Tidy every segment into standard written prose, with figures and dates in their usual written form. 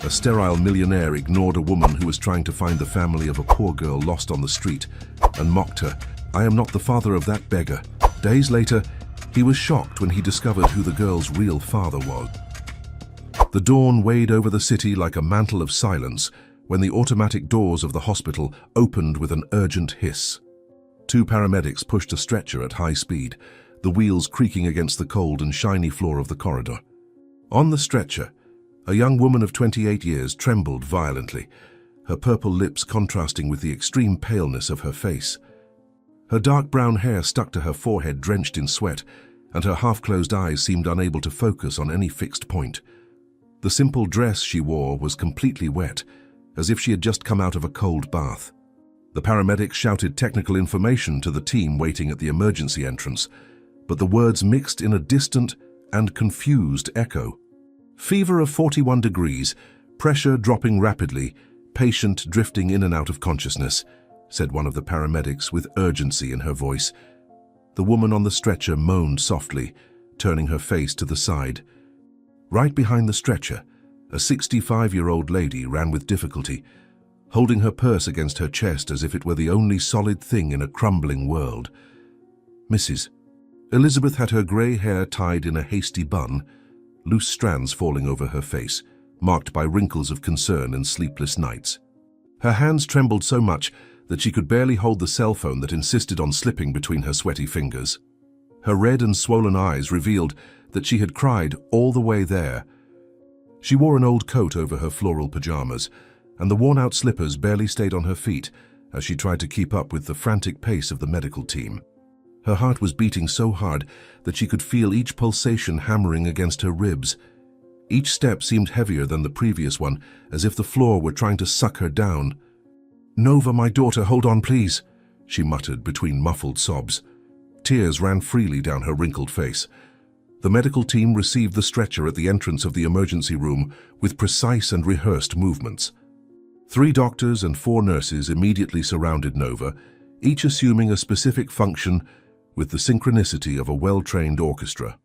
A sterile millionaire ignored a woman who was trying to find the family of a poor girl lost on the street and mocked her. "I am not the father of that beggar." Days later, he was shocked when he discovered who the girl's real father was. The dawn weighed over the city like a mantle of silence when the automatic doors of the hospital opened with an urgent hiss. Two paramedics pushed a stretcher at high speed, the wheels creaking against the cold and shiny floor of the corridor. On the stretcher, a young woman of 28 years trembled violently, her purple lips contrasting with the extreme paleness of her face. Her dark brown hair stuck to her forehead drenched in sweat, and her half-closed eyes seemed unable to focus on any fixed point. The simple dress she wore was completely wet, as if she had just come out of a cold bath. The paramedics shouted technical information to the team waiting at the emergency entrance, but the words mixed in a distant and confused echo. "Fever of 41 degrees, pressure dropping rapidly, patient drifting in and out of consciousness," said one of the paramedics with urgency in her voice. The woman on the stretcher moaned softly, turning her face to the side. Right behind the stretcher, a 65-year-old lady ran with difficulty, holding her purse against her chest as if it were the only solid thing in a crumbling world. Mrs. Elizabeth had her grey hair tied in a hasty bun, loose strands falling over her face, marked by wrinkles of concern and sleepless nights. Her hands trembled so much that she could barely hold the cell phone that insisted on slipping between her sweaty fingers. Her red and swollen eyes revealed that she had cried all the way there. She wore an old coat over her floral pajamas, and the worn-out slippers barely stayed on her feet as she tried to keep up with the frantic pace of the medical team. Her heart was beating so hard that she could feel each pulsation hammering against her ribs. Each step seemed heavier than the previous one, as if the floor were trying to suck her down. "Nova, my daughter, hold on, please," she muttered between muffled sobs. Tears ran freely down her wrinkled face. The medical team received the stretcher at the entrance of the emergency room with precise and rehearsed movements. 3 doctors and 4 nurses immediately surrounded Nova, each assuming a specific function with the synchronicity of a well-trained orchestra.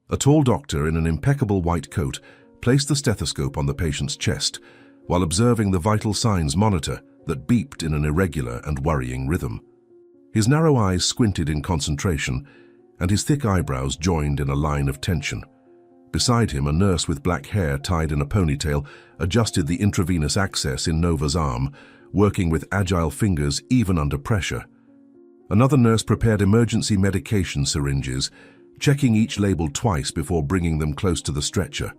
A tall doctor in an impeccable white coat placed the stethoscope on the patient's chest while observing the vital signs monitor that beeped in an irregular and worrying rhythm. His narrow eyes squinted in concentration, and his thick eyebrows joined in a line of tension. Beside him, a nurse with black hair tied in a ponytail adjusted the intravenous access in Nova's arm, working with agile fingers even under pressure. Another nurse prepared emergency medication syringes, checking each label twice before bringing them close to the stretcher.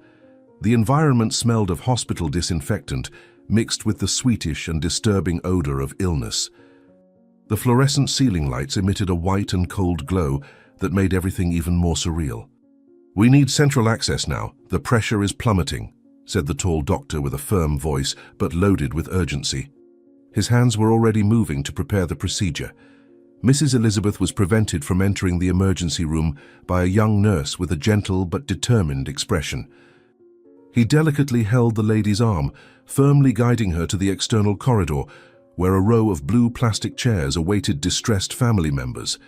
The environment smelled of hospital disinfectant, mixed with the sweetish and disturbing odor of illness. The fluorescent ceiling lights emitted a white and cold glow that made everything even more surreal. "We need central access now. The pressure is plummeting," said the tall doctor with a firm voice, but loaded with urgency. His hands were already moving to prepare the procedure. Mrs. Elizabeth was prevented from entering the emergency room by a young nurse with a gentle but determined expression. He delicately held the lady's arm, firmly guiding her to the external corridor, where a row of blue plastic chairs awaited distressed family members.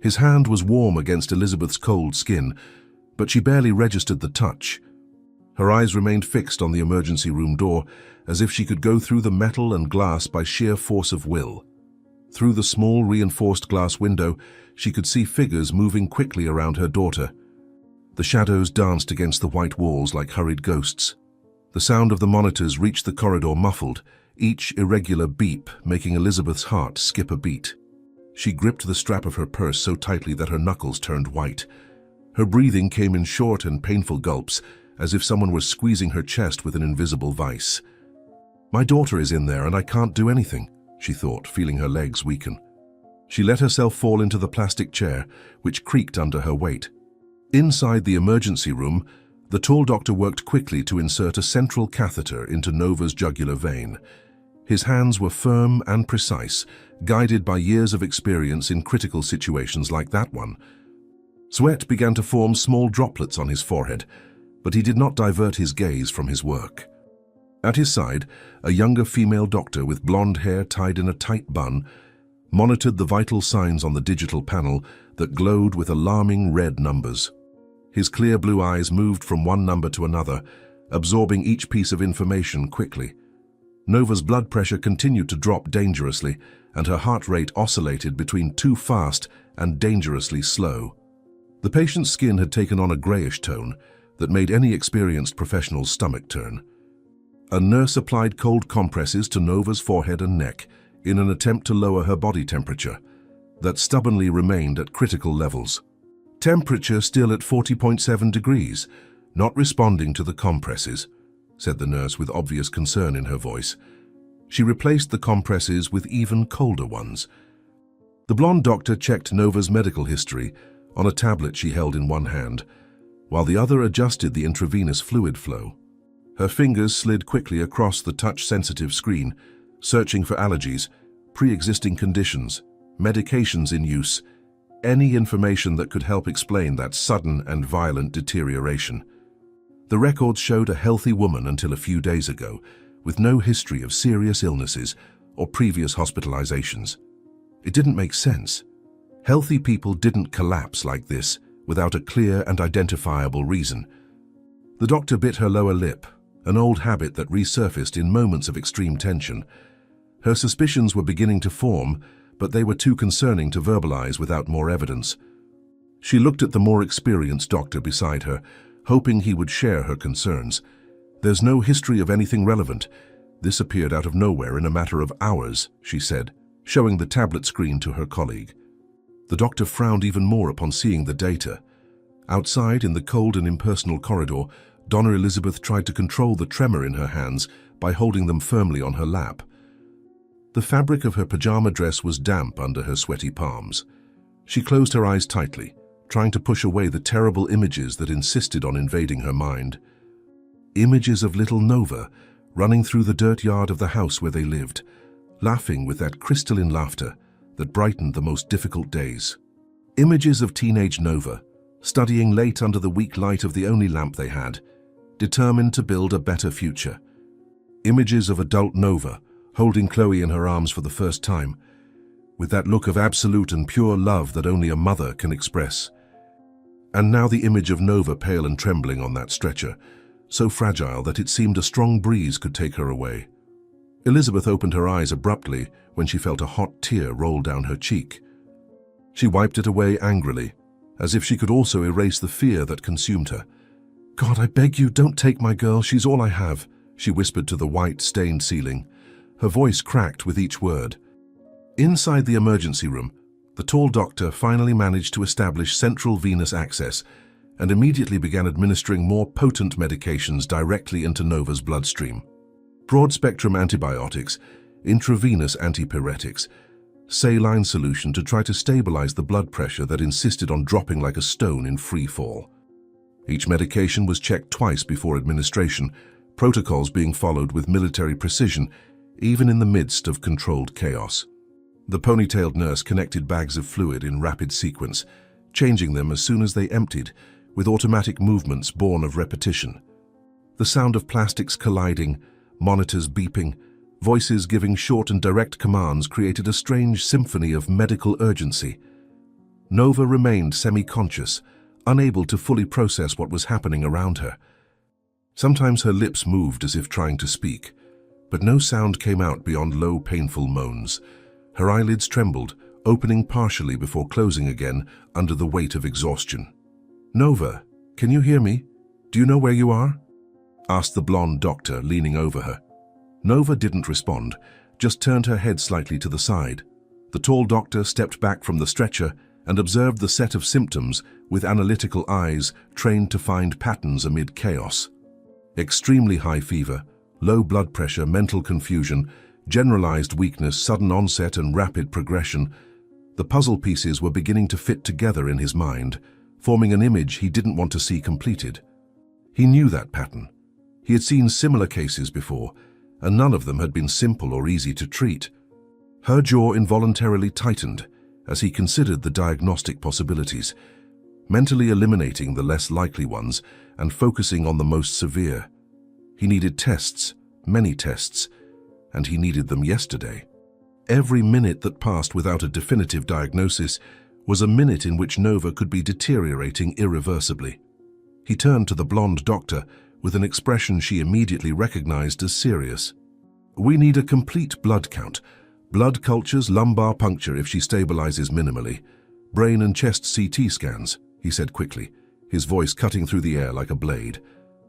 His hand was warm against Elizabeth's cold skin, but she barely registered the touch. Her eyes remained fixed on the emergency room door, as if she could go through the metal and glass by sheer force of will. Through the small reinforced glass window, she could see figures moving quickly around her daughter. The shadows danced against the white walls like hurried ghosts. The sound of the monitors reached the corridor muffled, each irregular beep making Elizabeth's heart skip a beat. She gripped the strap of her purse so tightly that her knuckles turned white. Her breathing came in short and painful gulps, as if someone were squeezing her chest with an invisible vice. "My daughter is in there and I can't do anything," she thought, feeling her legs weaken. She let herself fall into the plastic chair, which creaked under her weight. Inside the emergency room, the tall doctor worked quickly to insert a central catheter into Nova's jugular vein. His hands were firm and precise, guided by years of experience in critical situations like that one. Sweat began to form small droplets on his forehead, but he did not divert his gaze from his work. At his side, a younger female doctor with blonde hair tied in a tight bun monitored the vital signs on the digital panel that glowed with alarming red numbers. His clear blue eyes moved from one number to another, absorbing each piece of information quickly. Nova's blood pressure continued to drop dangerously, and her heart rate oscillated between too fast and dangerously slow. The patient's skin had taken on a grayish tone that made any experienced professional's stomach turn. A nurse applied cold compresses to Nova's forehead and neck in an attempt to lower her body temperature, that stubbornly remained at critical levels. "Temperature still at 40.7 degrees, not responding to the compresses," said the nurse with obvious concern in her voice. She replaced the compresses with even colder ones. The blonde doctor checked Nova's medical history on a tablet she held in one hand, while the other adjusted the intravenous fluid flow. Her fingers slid quickly across the touch-sensitive screen, searching for allergies, pre-existing conditions, medications in use, any information that could help explain that sudden and violent deterioration. The records showed a healthy woman until a few days ago, with no history of serious illnesses or previous hospitalizations. It didn't make sense. Healthy people didn't collapse like this without a clear and identifiable reason. The doctor bit her lower lip, an old habit that resurfaced in moments of extreme tension. Her suspicions were beginning to form, but they were too concerning to verbalize without more evidence. She looked at the more experienced doctor beside her, hoping he would share her concerns. "There's no history of anything relevant. This appeared out of nowhere in a matter of hours," she said, showing the tablet screen to her colleague. The doctor frowned even more upon seeing the data. Outside, in the cold and impersonal corridor, Donna Elizabeth tried to control the tremor in her hands by holding them firmly on her lap. The fabric of her pajama dress was damp under her sweaty palms. She closed her eyes tightly, trying to push away the terrible images that insisted on invading her mind. Images of little Nova running through the dirt yard of the house where they lived, laughing with that crystalline laughter that brightened the most difficult days. Images of teenage Nova, studying late under the weak light of the only lamp they had, determined to build a better future. Images of adult Nova, holding Chloe in her arms for the first time, with that look of absolute and pure love that only a mother can express. And now the image of Nova pale and trembling on that stretcher, so fragile that it seemed a strong breeze could take her away. Elizabeth opened her eyes abruptly when she felt a hot tear roll down her cheek. She wiped it away angrily, as if she could also erase the fear that consumed her. "God, I beg you, don't take my girl, she's all I have," she whispered to the white, stained ceiling. Her voice cracked with each word. Inside the emergency room, the tall doctor finally managed to establish central venous access and immediately began administering more potent medications directly into Nova's bloodstream. Broad-spectrum antibiotics, intravenous antipyretics, saline solution to try to stabilize the blood pressure that insisted on dropping like a stone in free fall. Each medication was checked twice before administration, protocols being followed with military precision, even in the midst of controlled chaos. The ponytailed nurse connected bags of fluid in rapid sequence, changing them as soon as they emptied, with automatic movements born of repetition. The sound of plastics colliding, monitors beeping, voices giving short and direct commands created a strange symphony of medical urgency. Nova remained semi-conscious, unable to fully process what was happening around her. Sometimes her lips moved as if trying to speak, but no sound came out beyond low, painful moans. Her eyelids trembled, opening partially before closing again under the weight of exhaustion. "Nova, can you hear me? Do you know where you are?" asked the blonde doctor, leaning over her. Nova didn't respond, just turned her head slightly to the side. The tall doctor stepped back from the stretcher and observed the set of symptoms with analytical eyes trained to find patterns amid chaos. Extremely high fever, low blood pressure, mental confusion, generalized weakness, sudden onset and rapid progression. The puzzle pieces were beginning to fit together in his mind, forming an image he didn't want to see completed. He knew that pattern. He had seen similar cases before, and none of them had been simple or easy to treat. Her jaw involuntarily tightened as he considered the diagnostic possibilities, mentally eliminating the less likely ones and focusing on the most severe. He needed tests, many tests, and he needed them yesterday. Every minute that passed without a definitive diagnosis was a minute in which Nova could be deteriorating irreversibly. He turned to the blonde doctor with an expression she immediately recognized as serious. "We need a complete blood count. Blood cultures, lumbar puncture if she stabilizes minimally. Brain and chest CT scans," he said quickly, his voice cutting through the air like a blade.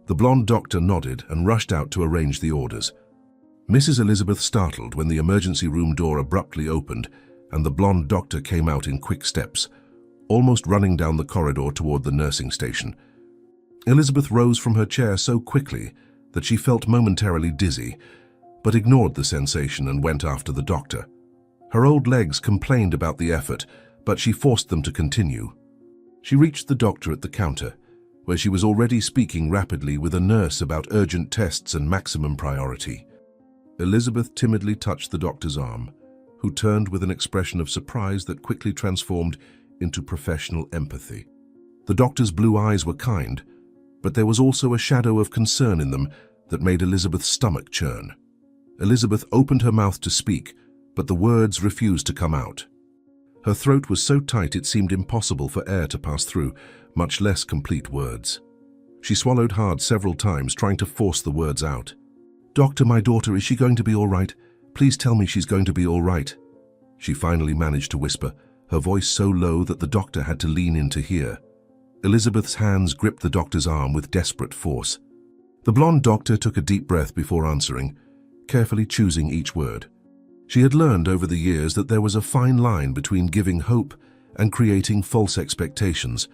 The blonde doctor nodded and rushed out to arrange the orders. Mrs. Elizabeth startled when the emergency room door abruptly opened and the blonde doctor came out in quick steps, almost running down the corridor toward the nursing station. Elizabeth rose from her chair so quickly that she felt momentarily dizzy, but ignored the sensation and went after the doctor. Her old legs complained about the effort, but she forced them to continue. She reached the doctor at the counter, where she was already speaking rapidly with a nurse about urgent tests and maximum priority. Elizabeth timidly touched the doctor's arm, who turned with an expression of surprise that quickly transformed into professional empathy. The doctor's blue eyes were kind, but there was also a shadow of concern in them that made Elizabeth's stomach churn. Elizabeth opened her mouth to speak, but the words refused to come out. Her throat was so tight it seemed impossible for air to pass through, much less complete words. She swallowed hard several times, trying to force the words out. "Doctor, my daughter, is she going to be all right? Please tell me she's going to be all right." She finally managed to whisper, her voice so low that the doctor had to lean in to hear. Elizabeth's hands gripped the doctor's arm with desperate force. The blonde doctor took a deep breath before answering, carefully choosing each word. She had learned over the years that there was a fine line between giving hope and creating false expectations,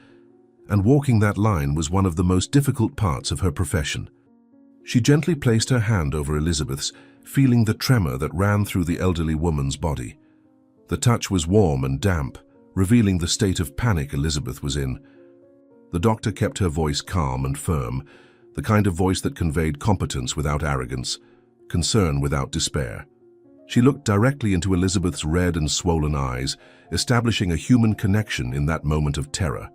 and walking that line was one of the most difficult parts of her profession. She gently placed her hand over Elizabeth's, feeling the tremor that ran through the elderly woman's body. The touch was warm and damp, revealing the state of panic Elizabeth was in. The doctor kept her voice calm and firm, the kind of voice that conveyed competence without arrogance, concern without despair. She looked directly into Elizabeth's red and swollen eyes, establishing a human connection in that moment of terror.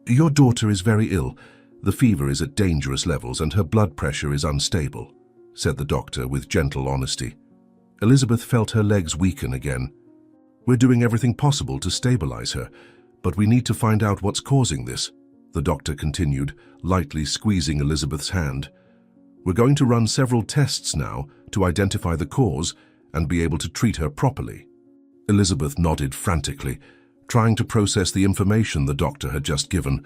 "Your daughter is very ill. The fever is at dangerous levels and her blood pressure is unstable," said the doctor with gentle honesty. Elizabeth felt her legs weaken again. "We're doing everything possible to stabilize her, but we need to find out what's causing this," the doctor continued, lightly squeezing Elizabeth's hand. "We're going to run several tests now to identify the cause and be able to treat her properly." Elizabeth nodded frantically, trying to process the information the doctor had just given.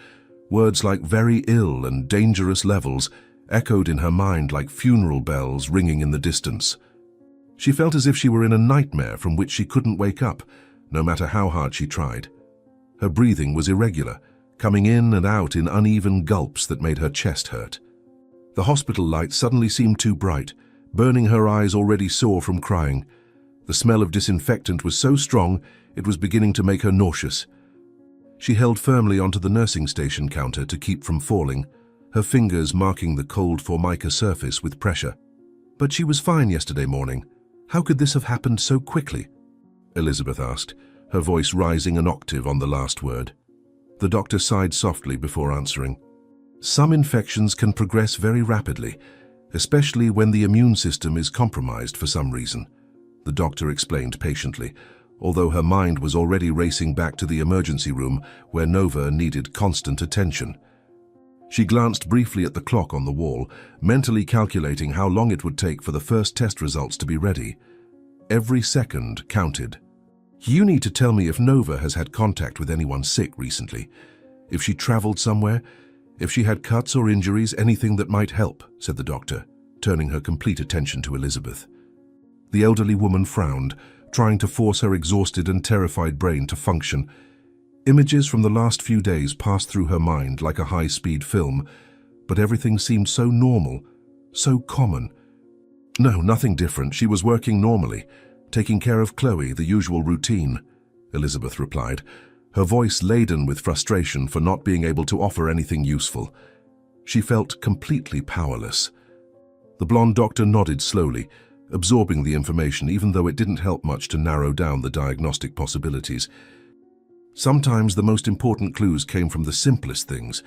Words like very ill and dangerous levels echoed in her mind like funeral bells ringing in the distance. She felt as if she were in a nightmare from which she couldn't wake up, no matter how hard she tried. Her breathing was irregular, coming in and out in uneven gulps that made her chest hurt. The hospital light suddenly seemed too bright, burning her eyes already sore from crying. The smell of disinfectant was so strong it was beginning to make her nauseous. She held firmly onto the nursing station counter to keep from falling, her fingers marking the cold formica surface with pressure. "But she was fine yesterday morning. How could this have happened so quickly?" Elizabeth asked, her voice rising an octave on the last word. The doctor sighed softly before answering. "Some infections can progress very rapidly, especially when the immune system is compromised for some reason," the doctor explained patiently, although her mind was already racing back to the emergency room where Nova needed constant attention. She glanced briefly at the clock on the wall, mentally calculating how long it would take for the first test results to be ready. Every second counted. "You need to tell me if Nova has had contact with anyone sick recently, if she traveled somewhere, if she had cuts or injuries, anything that might help," said the doctor, turning her complete attention to Elizabeth. The elderly woman frowned, trying to force her exhausted and terrified brain to function. Images from the last few days passed through her mind like a high-speed film, but everything seemed so normal, so common. "No, nothing different. She was working normally, taking care of Chloe, the usual routine," Elizabeth replied, her voice laden with frustration for not being able to offer anything useful. She felt completely powerless. The blonde doctor nodded slowly, absorbing the information even though it didn't help much to narrow down the diagnostic possibilities. Sometimes the most important clues came from the simplest things,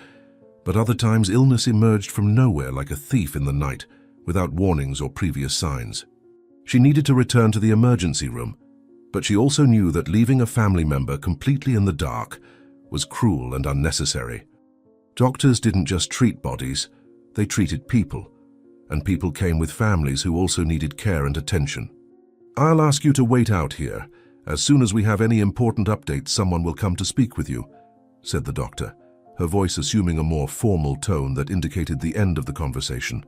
but other times illness emerged from nowhere like a thief in the night, without warnings or previous signs. She needed to return to the emergency room, but she also knew that leaving a family member completely in the dark was cruel and unnecessary. Doctors didn't just treat bodies, They treated people, and people came with families who also needed care and attention. "I'll ask you to wait out here. As soon as we have any important updates, someone will come to speak with you," said the doctor, her voice assuming a more formal tone that indicated the end of the conversation.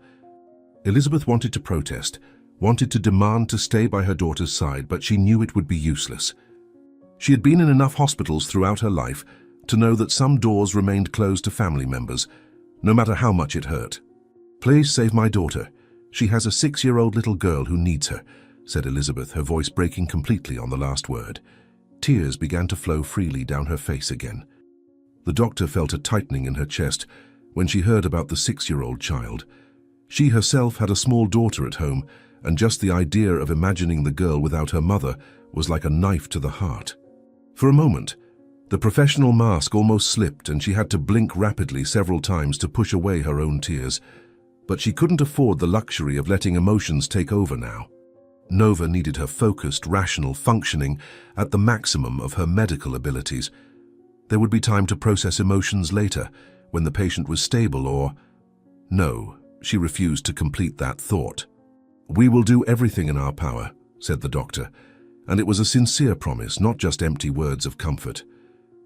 Elizabeth wanted to protest, wanted to demand to stay by her daughter's side, but she knew it would be useless. She had been in enough hospitals throughout her life to know that some doors remained closed to family members, no matter how much it hurt. "Please save my daughter. She has a 6-year-old little girl who needs her," said Elizabeth, her voice breaking completely on the last word. Tears began to flow freely down her face again. The doctor felt a tightening in her chest when she heard about the 6-year-old child. She herself had a small daughter at home, and just the idea of imagining the girl without her mother was like a knife to the heart. For a moment, the professional mask almost slipped and she had to blink rapidly several times to push away her own tears. But she couldn't afford the luxury of letting emotions take over now. Nova needed her focused, rational functioning at the maximum of her medical abilities. There would be time to process emotions later, when the patient was stable, or... No, she refused to complete that thought. "We will do everything in our power," said the doctor, and it was a sincere promise, not just empty words of comfort.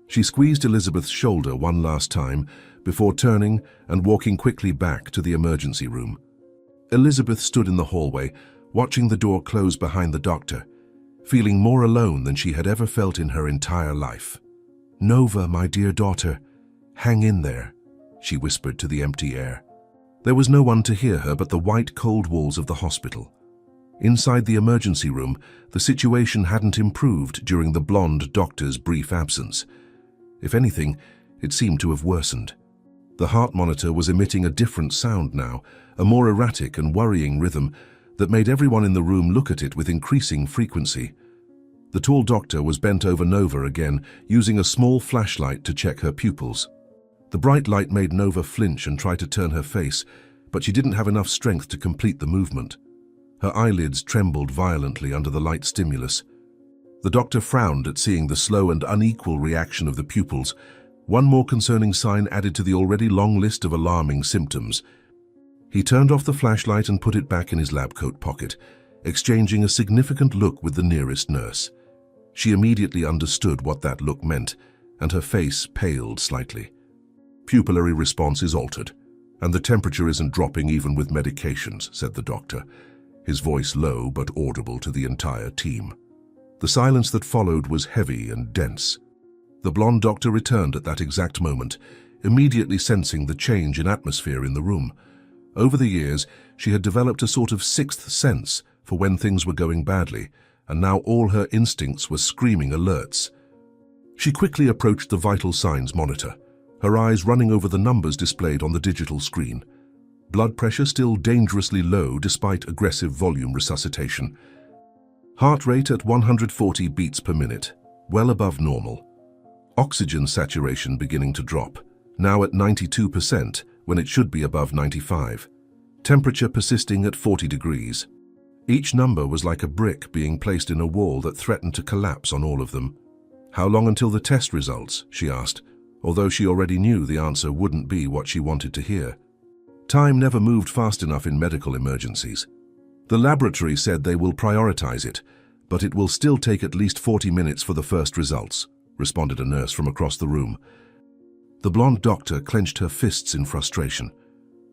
She squeezed Elizabeth's shoulder one last time before turning and walking quickly back to the emergency room. Elizabeth stood in the hallway, watching the door close behind the doctor, feeling more alone than she had ever felt in her entire life. "Nova, my dear daughter, hang in there," she whispered to the empty air. There was no one to hear her but the white, cold walls of the hospital. Inside the emergency room, the situation hadn't improved during the blonde doctor's brief absence. If anything, it seemed to have worsened. The heart monitor was emitting a different sound now, a more erratic and worrying rhythm that made everyone in the room look at it with increasing frequency. The tall doctor was bent over Nova again, using a small flashlight to check her pupils. The bright light made Nova flinch and try to turn her face, but she didn't have enough strength to complete the movement. Her eyelids trembled violently under the light stimulus. The doctor frowned at seeing the slow and unequal reaction of the pupils, one more concerning sign added to the already long list of alarming symptoms. He turned off the flashlight and put it back in his lab coat pocket, exchanging a significant look with the nearest nurse. She immediately understood what that look meant, and her face paled slightly. "Pupillary response is altered, and the temperature isn't dropping even with medications," said the doctor, his voice low but audible to the entire team. The silence that followed was heavy and dense. The blonde doctor returned at that exact moment, immediately sensing the change in atmosphere in the room. Over the years, she had developed a sort of sixth sense for when things were going badly, and now all her instincts were screaming alerts. She quickly approached the vital signs monitor, her eyes running over the numbers displayed on the digital screen. Blood pressure still dangerously low despite aggressive volume resuscitation. Heart rate at 140 beats per minute, well above normal. Oxygen saturation beginning to drop, now at 92% when it should be above 95. Temperature persisting at 40 degrees. Each number was like a brick being placed in a wall that threatened to collapse on all of them. "How long until the test results?" she asked, although she already knew the answer wouldn't be what she wanted to hear. Time never moved fast enough in medical emergencies. "The laboratory said they will prioritize it, but it will still take at least 40 minutes for the first results," responded a nurse from across the room. The blonde doctor clenched her fists in frustration.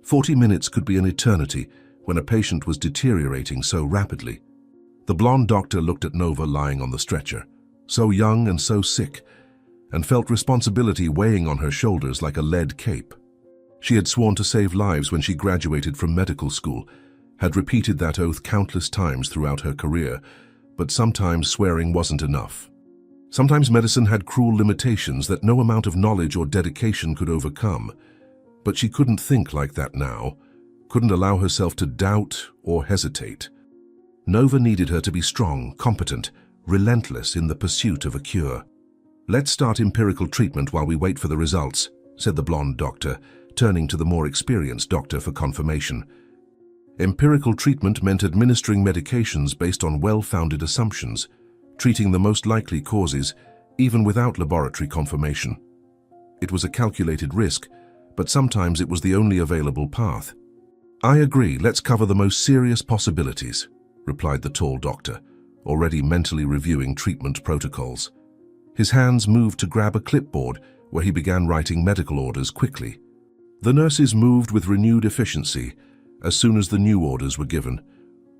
40 minutes could be an eternity when a patient was deteriorating so rapidly. The blonde doctor looked at Nova lying on the stretcher, so young and so sick, and felt responsibility weighing on her shoulders like a lead cape. She had sworn to save lives when she graduated from medical school, had repeated that oath countless times throughout her career, but sometimes swearing wasn't enough. Sometimes medicine had cruel limitations that no amount of knowledge or dedication could overcome. But she couldn't think like that now, couldn't allow herself to doubt or hesitate. Nova needed her to be strong, competent, relentless in the pursuit of a cure. "Let's start empirical treatment while we wait for the results," said the blonde doctor, turning to the more experienced doctor for confirmation. Empirical treatment meant administering medications based on well-founded assumptions, treating the most likely causes, even without laboratory confirmation. It was a calculated risk, but sometimes it was the only available path. "I agree, let's cover the most serious possibilities," replied the tall doctor, already mentally reviewing treatment protocols. His hands moved to grab a clipboard where he began writing medical orders quickly. The nurses moved with renewed efficiency as soon as the new orders were given.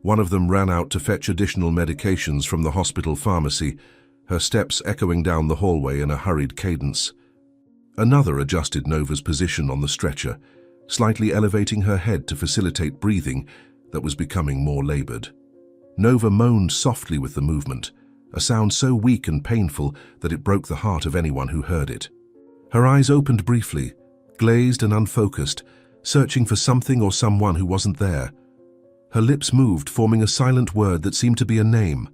One of them ran out to fetch additional medications from the hospital pharmacy, her steps echoing down the hallway in a hurried cadence. Another adjusted Nova's position on the stretcher, slightly elevating her head to facilitate breathing that was becoming more labored. Nova moaned softly with the movement, a sound so weak and painful that it broke the heart of anyone who heard it. Her eyes opened briefly, glazed and unfocused, searching for something or someone who wasn't there. Her lips moved, forming a silent word that seemed to be a name.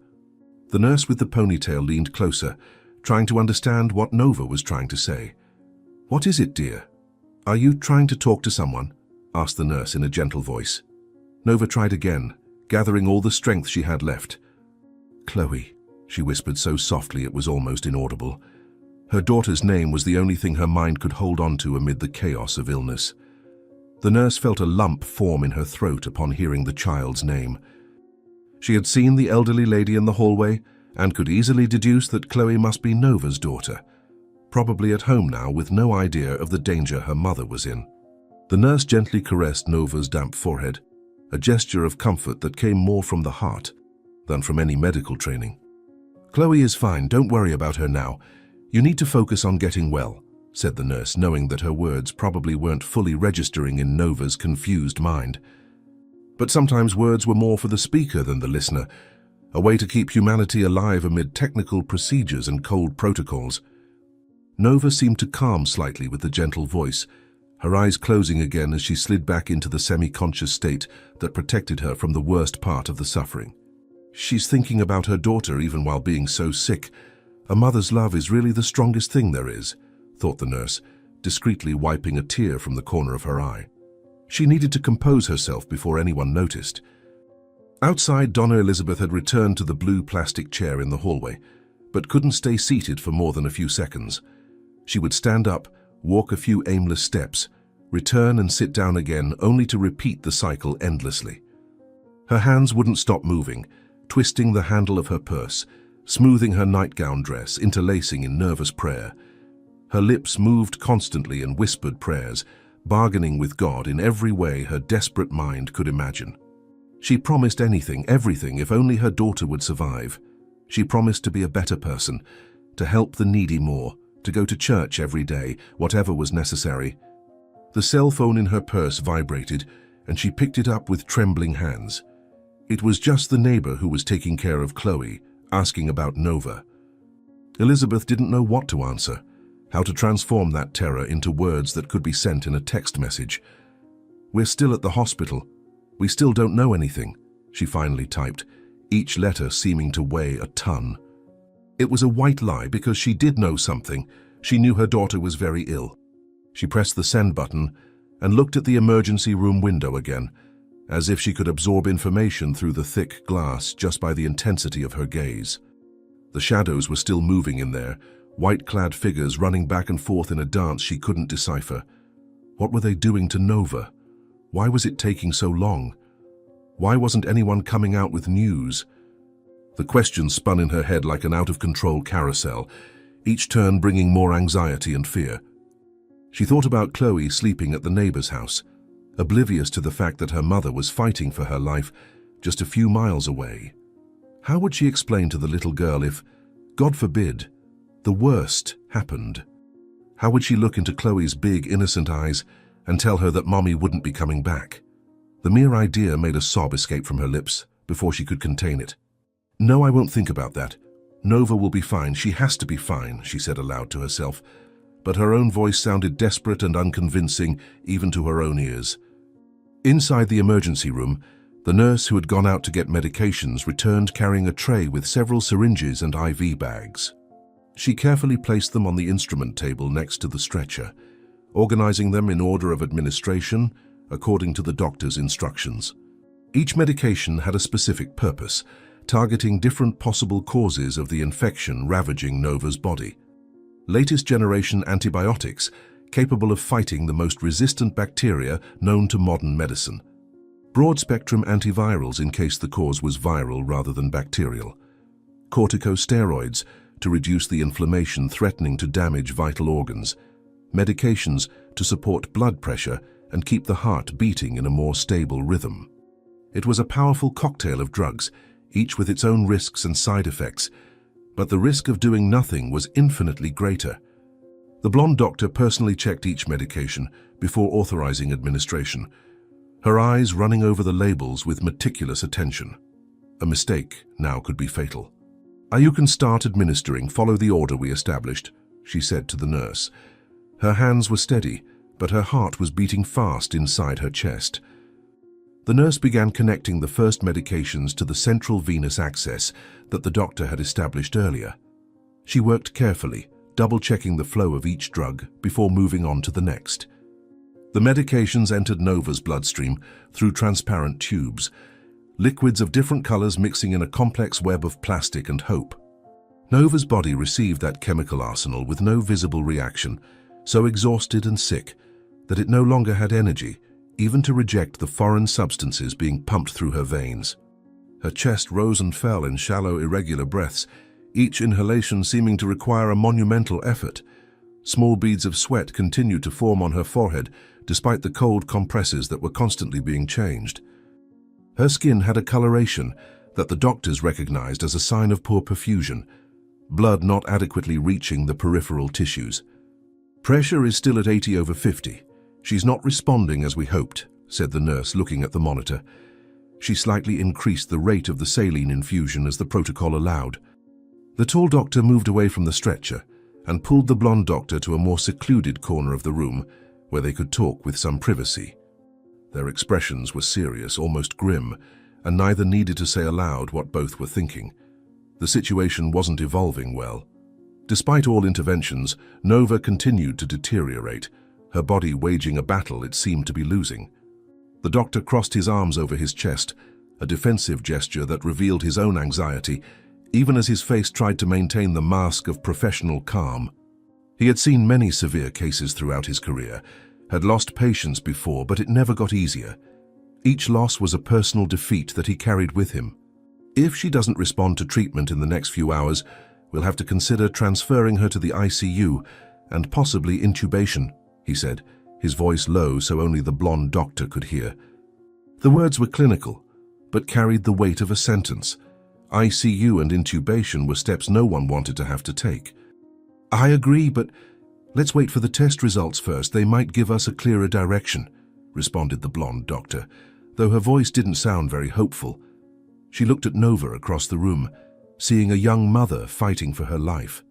The nurse with the ponytail leaned closer, trying to understand what Nova was trying to say. "What is it, dear? Are you trying to talk to someone?" asked the nurse in a gentle voice. Nova tried again, gathering all the strength she had left. "Chloe," she whispered so softly it was almost inaudible. Her daughter's name was the only thing her mind could hold on to amid the chaos of illness. The nurse felt a lump form in her throat upon hearing the child's name. She had seen the elderly lady in the hallway and could easily deduce that Chloe must be Nova's daughter, probably at home now with no idea of the danger her mother was in. The nurse gently caressed Nova's damp forehead, a gesture of comfort that came more from the heart than from any medical training. "Chloe is fine, don't worry about her now. You need to focus on getting well," said the nurse, knowing that her words probably weren't fully registering in Nova's confused mind. But sometimes words were more for the speaker than the listener, a way to keep humanity alive amid technical procedures and cold protocols. Nova seemed to calm slightly with the gentle voice, her eyes closing again as she slid back into the semi-conscious state that protected her from the worst part of the suffering. "She's thinking about her daughter even while being so sick. A mother's love is really the strongest thing there is," thought the nurse, discreetly wiping a tear from the corner of her eye. She needed to compose herself before anyone noticed. Outside, Donna Elizabeth had returned to the blue plastic chair in the hallway, but couldn't stay seated for more than a few seconds. She would stand up, walk a few aimless steps, return and sit down again, only to repeat the cycle endlessly. Her hands wouldn't stop moving, twisting the handle of her purse, smoothing her nightgown dress, interlacing in nervous prayer. Her lips moved constantly in whispered prayers, bargaining with God in every way her desperate mind could imagine. She promised anything, everything, if only her daughter would survive. She promised to be a better person, to help the needy more, to go to church every day, whatever was necessary. The cell phone in her purse vibrated, and she picked it up with trembling hands. It was just the neighbor who was taking care of Chloe, asking about Nova. Elizabeth didn't know what to answer, how to transform that terror into words that could be sent in a text message. "We're still at the hospital. We still don't know anything," she finally typed, each letter seeming to weigh a ton. It was a white lie because she did know something. She knew her daughter was very ill. She pressed the send button and looked at the emergency room window again, as if she could absorb information through the thick glass just by the intensity of her gaze. The shadows were still moving in there, white-clad figures running back and forth in a dance she couldn't decipher. What were they doing to Nova? Why was it taking so long? Why wasn't anyone coming out with news? The questions spun in her head like an out-of-control carousel, each turn bringing more anxiety and fear. She thought about Chloe sleeping at the neighbor's house, oblivious to the fact that her mother was fighting for her life just a few miles away. How would she explain to the little girl if, God forbid, the worst happened? How would she look into Chloe's big, innocent eyes and tell her that Mommy wouldn't be coming back? The mere idea made a sob escape from her lips before she could contain it. "No, I won't think about that. Nova will be fine. She has to be fine," she said aloud to herself. But her own voice sounded desperate and unconvincing even to her own ears. Inside the emergency room, the nurse who had gone out to get medications returned carrying a tray with several syringes and IV bags. She carefully placed them on the instrument table next to the stretcher, organizing them in order of administration according to the doctor's instructions. Each medication had a specific purpose, targeting different possible causes of the infection ravaging Nova's body. Latest generation antibiotics capable of fighting the most resistant bacteria known to modern medicine. Broad-spectrum antivirals in case the cause was viral rather than bacterial. Corticosteroids to reduce the inflammation threatening to damage vital organs. Medications to support blood pressure and keep the heart beating in a more stable rhythm. It was a powerful cocktail of drugs, each with its own risks and side effects, but the risk of doing nothing was infinitely greater. The blonde doctor personally checked each medication before authorizing administration, her eyes running over the labels with meticulous attention. A mistake now could be fatal. "You can start administering, follow the order we established," she said to the nurse. Her hands were steady, but her heart was beating fast inside her chest. The nurse began connecting the first medications to the central venous access that the doctor had established earlier. She worked carefully, double-checking the flow of each drug before moving on to the next. The medications entered Nova's bloodstream through transparent tubes, liquids of different colors mixing in a complex web of plastic and hope. Nova's body received that chemical arsenal with no visible reaction, so exhausted and sick that it no longer had energy, even to reject the foreign substances being pumped through her veins. Her chest rose and fell in shallow, irregular breaths, each inhalation seeming to require a monumental effort. Small beads of sweat continued to form on her forehead, despite the cold compresses that were constantly being changed. Her skin had a coloration that the doctors recognized as a sign of poor perfusion, blood not adequately reaching the peripheral tissues. "Pressure is still at 80/50. She's not responding as we hoped," said the nurse, looking at the monitor. She slightly increased the rate of the saline infusion as the protocol allowed. The tall doctor moved away from the stretcher and pulled the blonde doctor to a more secluded corner of the room where they could talk with some privacy. Their expressions were serious, almost grim, and neither needed to say aloud what both were thinking. The situation wasn't evolving well. Despite all interventions, Nova continued to deteriorate, her body waging a battle it seemed to be losing. The doctor crossed his arms over his chest, a defensive gesture that revealed his own anxiety, even as his face tried to maintain the mask of professional calm. He had seen many severe cases throughout his career, had lost patients before, but it never got easier. Each loss was a personal defeat that he carried with him. "If she doesn't respond to treatment in the next few hours, we'll have to consider transferring her to the ICU and possibly intubation," he said, his voice low so only the blonde doctor could hear. The words were clinical, but carried the weight of a sentence. ICU and intubation were steps no one wanted to have to take. "I agree, but let's wait for the test results first. They might give us a clearer direction," responded the blonde doctor, though her voice didn't sound very hopeful. She looked at Nova across the room, seeing a young mother fighting for her life.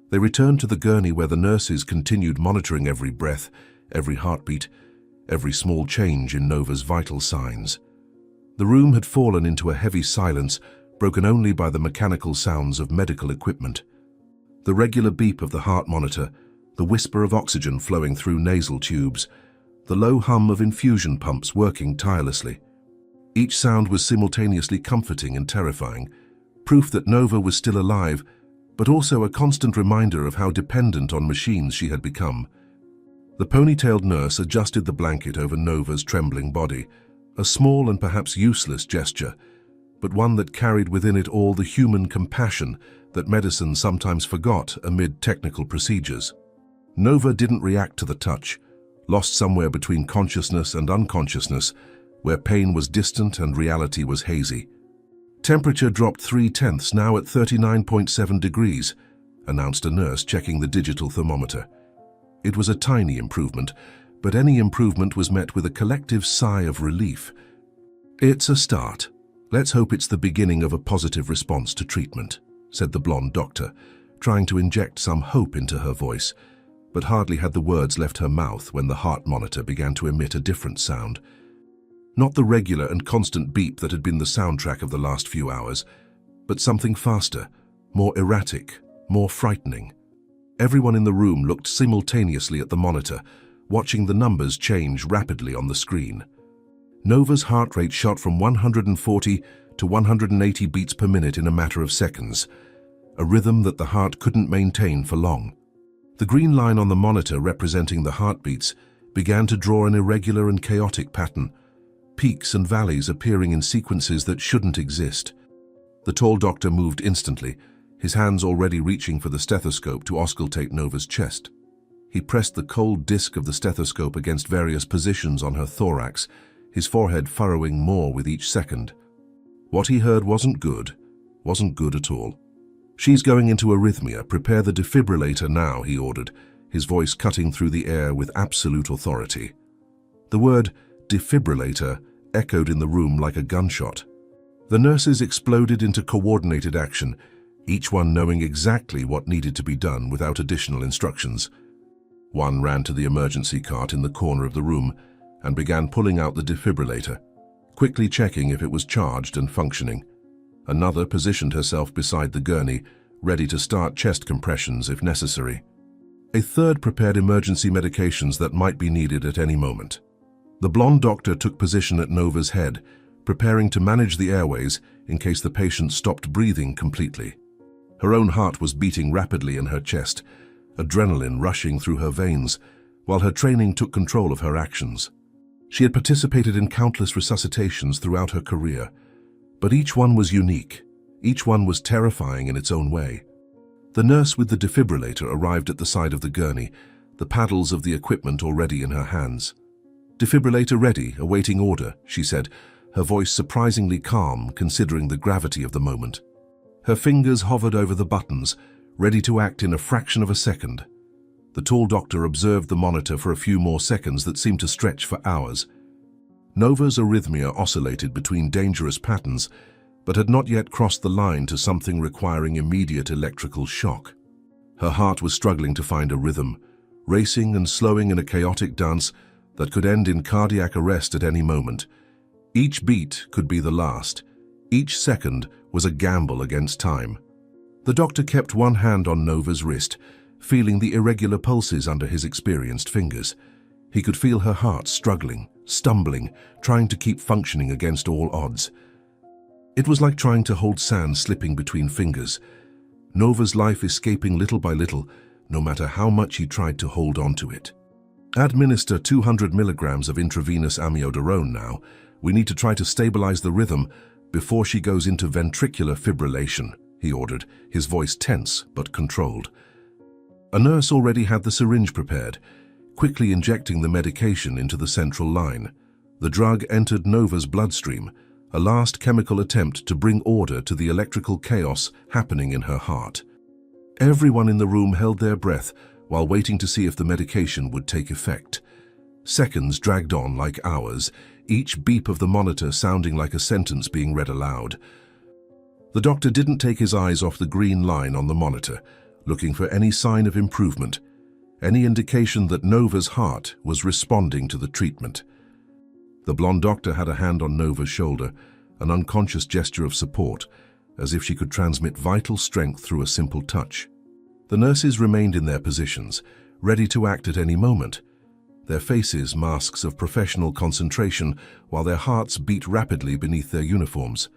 They returned to the gurney where the nurses continued monitoring every breath, every heartbeat, every small change in Nova's vital signs. The room had fallen into a heavy silence, broken only by the mechanical sounds of medical equipment. The regular beep of the heart monitor, the whisper of oxygen flowing through nasal tubes, the low hum of infusion pumps working tirelessly. Each sound was simultaneously comforting and terrifying, proof that Nova was still alive, but also a constant reminder of how dependent on machines she had become. The ponytailed nurse adjusted the blanket over Nova's trembling body, a small and perhaps useless gesture, but one that carried within it all the human compassion that medicine sometimes forgot amid technical procedures. Nova didn't react to the touch, lost somewhere between consciousness and unconsciousness, where pain was distant and reality was hazy. "Temperature dropped 3/10, now at 39.7 degrees, announced a nurse checking the digital thermometer. It was a tiny improvement, but any improvement was met with a collective sigh of relief. "It's a start. Let's hope it's the beginning of a positive response to treatment," said the blonde doctor, trying to inject some hope into her voice, but hardly had the words left her mouth when the heart monitor began to emit a different sound. Not the regular and constant beep that had been the soundtrack of the last few hours, but something faster, more erratic, more frightening. Everyone in the room looked simultaneously at the monitor, watching the numbers change rapidly on the screen. Nova's heart rate shot from 140 to 180 beats per minute in a matter of seconds, a rhythm that the heart couldn't maintain for long. The green line on the monitor representing the heartbeats began to draw an irregular and chaotic pattern, peaks and valleys appearing in sequences that shouldn't exist. The tall doctor moved instantly, his hands already reaching for the stethoscope to auscultate Nova's chest. He pressed the cold disc of the stethoscope against various positions on her thorax, his forehead furrowing more with each second. What he heard wasn't good at all. "She's going into arrhythmia. Prepare the defibrillator now," he ordered, his voice cutting through the air with absolute authority. The word defibrillator echoed in the room like a gunshot. The nurses exploded into coordinated action, each one knowing exactly what needed to be done without additional instructions. One ran to the emergency cart in the corner of the room and began pulling out the defibrillator, quickly checking if it was charged and functioning. Another positioned herself beside the gurney, ready to start chest compressions if necessary. A third prepared emergency medications that might be needed at any moment. The blonde doctor took position at Nova's head, preparing to manage the airways in case the patient stopped breathing completely. Her own heart was beating rapidly in her chest, adrenaline rushing through her veins, while her training took control of her actions. She had participated in countless resuscitations throughout her career, but each one was unique. Each one was terrifying in its own way. The nurse with the defibrillator arrived at the side of the gurney, the paddles of the equipment already in her hands. "Defibrillator ready, awaiting order," she said, her voice surprisingly calm considering the gravity of the moment. Her fingers hovered over the buttons, ready to act in a fraction of a second. The tall doctor observed the monitor for a few more seconds that seemed to stretch for hours. Nova's arrhythmia oscillated between dangerous patterns, but had not yet crossed the line to something requiring immediate electrical shock. Her heart was struggling to find a rhythm, racing and slowing in a chaotic dance that could end in cardiac arrest at any moment. Each beat could be the last. Each second was a gamble against time. The doctor kept one hand on Nova's wrist, feeling the irregular pulses under his experienced fingers. He could feel her heart struggling, stumbling, trying to keep functioning against all odds. It was like trying to hold sand slipping between fingers. Nova's life escaping little by little, no matter how much he tried to hold on to it. "Administer 200 milligrams of intravenous amiodarone now. We need to try to stabilize the rhythm before she goes into ventricular fibrillation," he ordered, his voice tense but controlled. A nurse already had the syringe prepared, quickly injecting the medication into the central line. The drug entered Nova's bloodstream, a last chemical attempt to bring order to the electrical chaos happening in her heart. Everyone in the room held their breath while waiting to see if the medication would take effect. Seconds dragged on like hours, each beep of the monitor sounding like a sentence being read aloud. The doctor didn't take his eyes off the green line on the monitor, looking for any sign of improvement, any indication that Nova's heart was responding to the treatment. The blonde doctor had a hand on Nova's shoulder, an unconscious gesture of support, as if she could transmit vital strength through a simple touch. The nurses remained in their positions, ready to act at any moment, their faces masks of professional concentration while their hearts beat rapidly beneath their uniforms.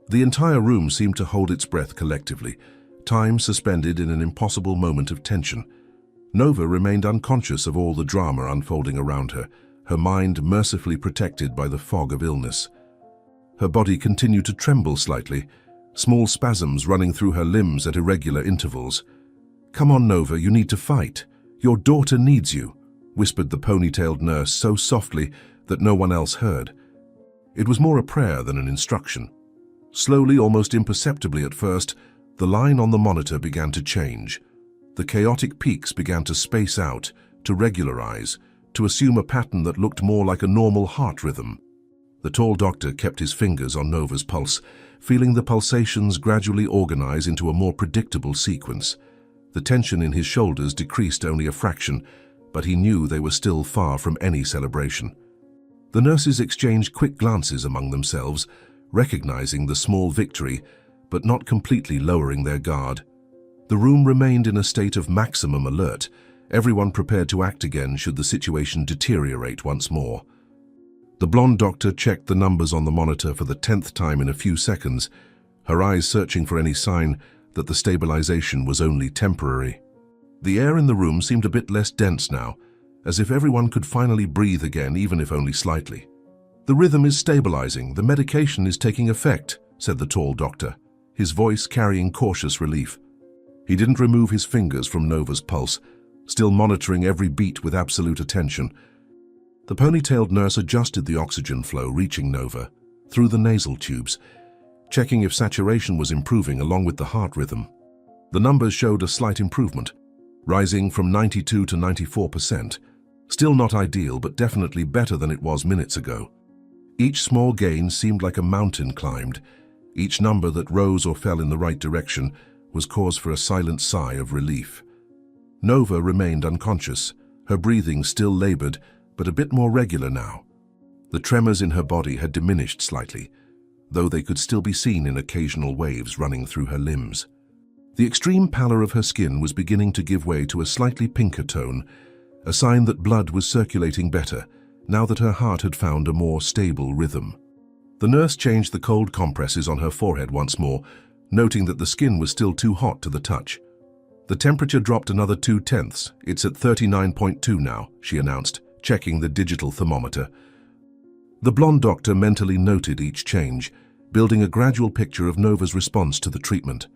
The entire room seemed to hold its breath collectively, time suspended in an impossible moment of tension. Nova remained unconscious of all the drama unfolding around her, her mind mercifully protected by the fog of illness. Her body continued to tremble slightly, small spasms running through her limbs at irregular intervals. "Come on, Nova, you need to fight. Your daughter needs you," whispered the ponytailed nurse so softly that no one else heard. It was more a prayer than an instruction. Slowly, almost imperceptibly at first, the line on the monitor began to change. The chaotic peaks began to space out, to regularize, to assume a pattern that looked more like a normal heart rhythm. The tall doctor kept his fingers on Nova's pulse, feeling the pulsations gradually organize into a more predictable sequence. The tension in his shoulders decreased only a fraction, but he knew they were still far from any celebration. The nurses exchanged quick glances among themselves, recognizing the small victory, but not completely lowering their guard. The room remained in a state of maximum alert, everyone prepared to act again should the situation deteriorate once more. The blonde doctor checked the numbers on the monitor for the 10th time in a few seconds, her eyes searching for any sign that the stabilization was only temporary. The air in the room seemed a bit less dense now, as if everyone could finally breathe again, even if only slightly. "The rhythm is stabilizing. The medication is taking effect," said the tall doctor, his voice carrying cautious relief. He didn't remove his fingers from Nova's pulse, still monitoring every beat with absolute attention. The ponytailed nurse adjusted the oxygen flow reaching Nova through the nasal tubes, checking if saturation was improving along with the heart rhythm. The numbers showed a slight improvement, rising from 92 to 94%. Still not ideal, but definitely better than it was minutes ago. Each small gain seemed like a mountain climbed. Each number that rose or fell in the right direction was cause for a silent sigh of relief. Nova remained unconscious, her breathing still labored, but a bit more regular now. The tremors in her body had diminished slightly, though they could still be seen in occasional waves running through her limbs. The extreme pallor of her skin was beginning to give way to a slightly pinker tone, a sign that blood was circulating better, now that her heart had found a more stable rhythm. The nurse changed the cold compresses on her forehead once more, noting that the skin was still too hot to the touch. "The temperature dropped another 2/10. It's at 39.2 now," she announced, checking the digital thermometer. The blonde doctor mentally noted each change, building a gradual picture of Nova's response to the treatment.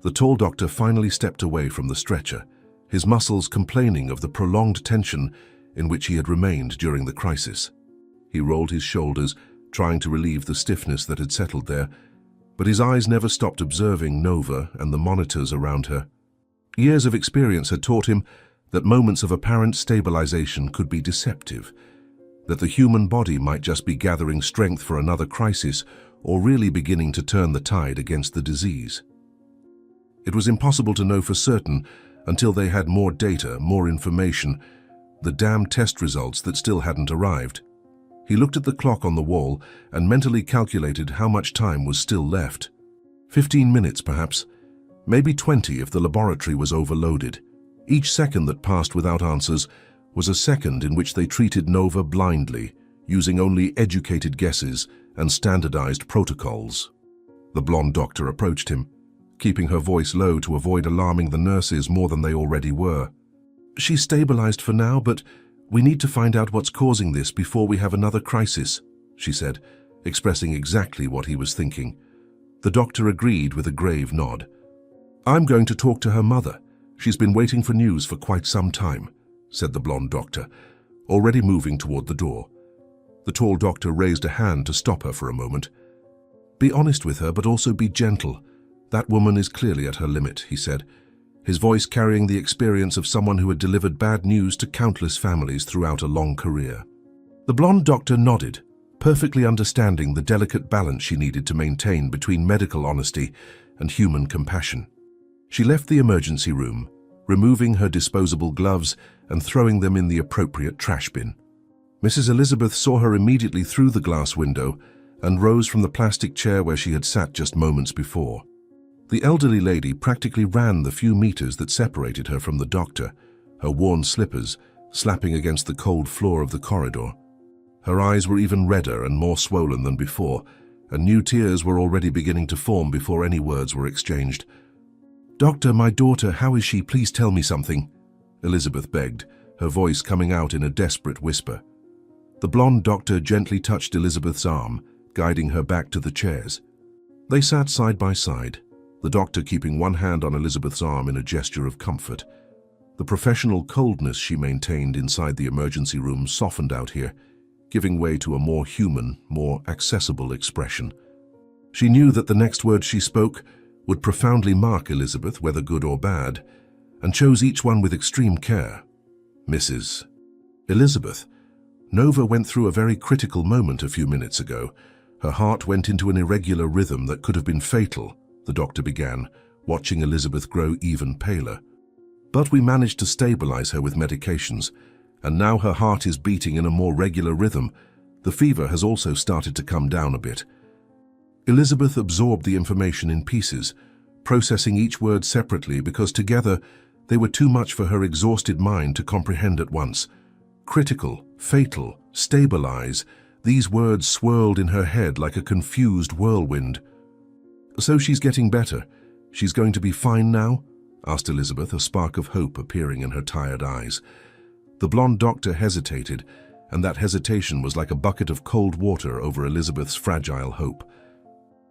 The tall doctor finally stepped away from the stretcher, his muscles complaining of the prolonged tension in which he had remained during the crisis. He rolled his shoulders, trying to relieve the stiffness that had settled there, but his eyes never stopped observing Nova and the monitors around her. Years of experience had taught him that moments of apparent stabilization could be deceptive, that the human body might just be gathering strength for another crisis or really beginning to turn the tide against the disease. It was impossible to know for certain until they had more data, more information, the damn test results that still hadn't arrived. He looked at the clock on the wall and mentally calculated how much time was still left. 15 minutes, perhaps. Maybe 20 if the laboratory was overloaded. Each second that passed without answers was a second in which they treated Nova blindly, using only educated guesses and standardized protocols. The blonde doctor approached him, keeping her voice low to avoid alarming the nurses more than they already were. "She's stabilized for now, but we need to find out what's causing this before we have another crisis," she said, expressing exactly what he was thinking. The doctor agreed with a grave nod. "I'm going to talk to her mother. She's been waiting for news for quite some time," said the blonde doctor, already moving toward the door. The tall doctor raised a hand to stop her for a moment. "Be honest with her, but also be gentle. That woman is clearly at her limit," he said, his voice carrying the experience of someone who had delivered bad news to countless families throughout a long career. The blonde doctor nodded, perfectly understanding the delicate balance she needed to maintain between medical honesty and human compassion. She left the emergency room, removing her disposable gloves and throwing them in the appropriate trash bin. Mrs. Elizabeth saw her immediately through the glass window and rose from the plastic chair where she had sat just moments before. The elderly lady practically ran the few meters that separated her from the doctor, her worn slippers slapping against the cold floor of the corridor. Her eyes were even redder and more swollen than before, and new tears were already beginning to form before any words were exchanged. "Doctor, my daughter, how is she? Please tell me something," Elizabeth begged, her voice coming out in a desperate whisper. The blonde doctor gently touched Elizabeth's arm, guiding her back to the chairs. They sat side by side, the doctor keeping one hand on Elizabeth's arm in a gesture of comfort. The professional coldness she maintained inside the emergency room softened out here, giving way to a more human, more accessible expression. She knew that the next words she spoke would profoundly mark Elizabeth, whether good or bad, and chose each one with extreme care. "Mrs. Elizabeth, Nova went through a very critical moment a few minutes ago. Her heart went into an irregular rhythm that could have been fatal," the doctor began, watching Elizabeth grow even paler. "But we managed to stabilize her with medications, and now her heart is beating in a more regular rhythm. The fever has also started to come down a bit." Elizabeth absorbed the information in pieces, processing each word separately because together they were too much for her exhausted mind to comprehend at once. Critical, fatal, stabilize, these words swirled in her head like a confused whirlwind. "So she's getting better. She's going to be fine now? asked Elizabeth, a spark of hope appearing in her tired eyes. The blonde doctor hesitated, and that hesitation was like a bucket of cold water over Elizabeth's fragile hope.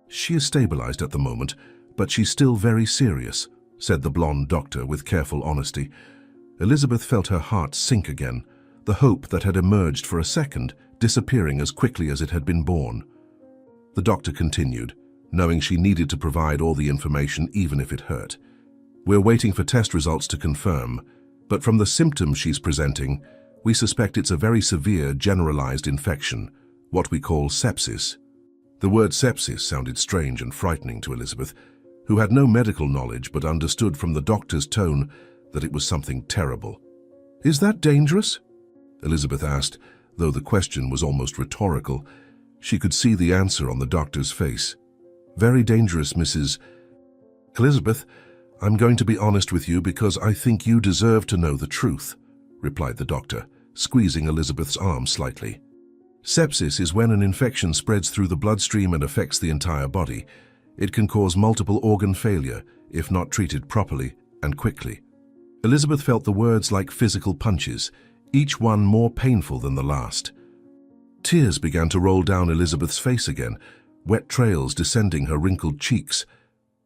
"She is stabilized at the moment, but she's still very serious," said the blonde doctor with careful honesty. Elizabeth felt her heart sink again, the hope that had emerged for a second disappearing as quickly as it had been born. The doctor continued, knowing she needed to provide all the information even if it hurt. "We're waiting for test results to confirm, but from the symptoms she's presenting, we suspect it's a very severe generalized infection, what we call sepsis." The word sepsis sounded strange and frightening to Elizabeth, who had no medical knowledge but understood from the doctor's tone that it was something terrible. "Is that dangerous?" Elizabeth asked, though the question was almost rhetorical. She could see the answer on the doctor's face. "Very dangerous, Mrs. Elizabeth, I'm going to be honest with you because I think you deserve to know the truth," replied the doctor, squeezing Elizabeth's arm slightly. "Sepsis is when an infection spreads through the bloodstream and affects the entire body. It can cause multiple organ failure if not treated properly and quickly." Elizabeth felt the words like physical punches, each one more painful than the last. Tears began to roll down Elizabeth's face again, wet trails descending her wrinkled cheeks.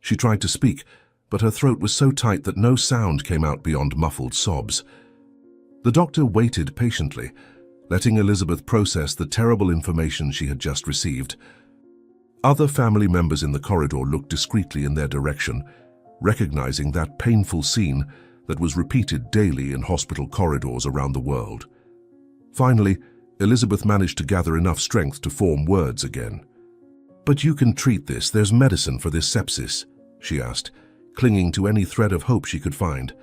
She tried to speak, but her throat was so tight that no sound came out beyond muffled sobs. The doctor waited patiently, letting Elizabeth process the terrible information she had just received. Other family members in the corridor looked discreetly in their direction, recognizing that painful scene that was repeated daily in hospital corridors around the world. Finally, Elizabeth managed to gather enough strength to form words again. "But you can treat this. There's medicine for this sepsis," she asked, clinging to any thread of hope she could find.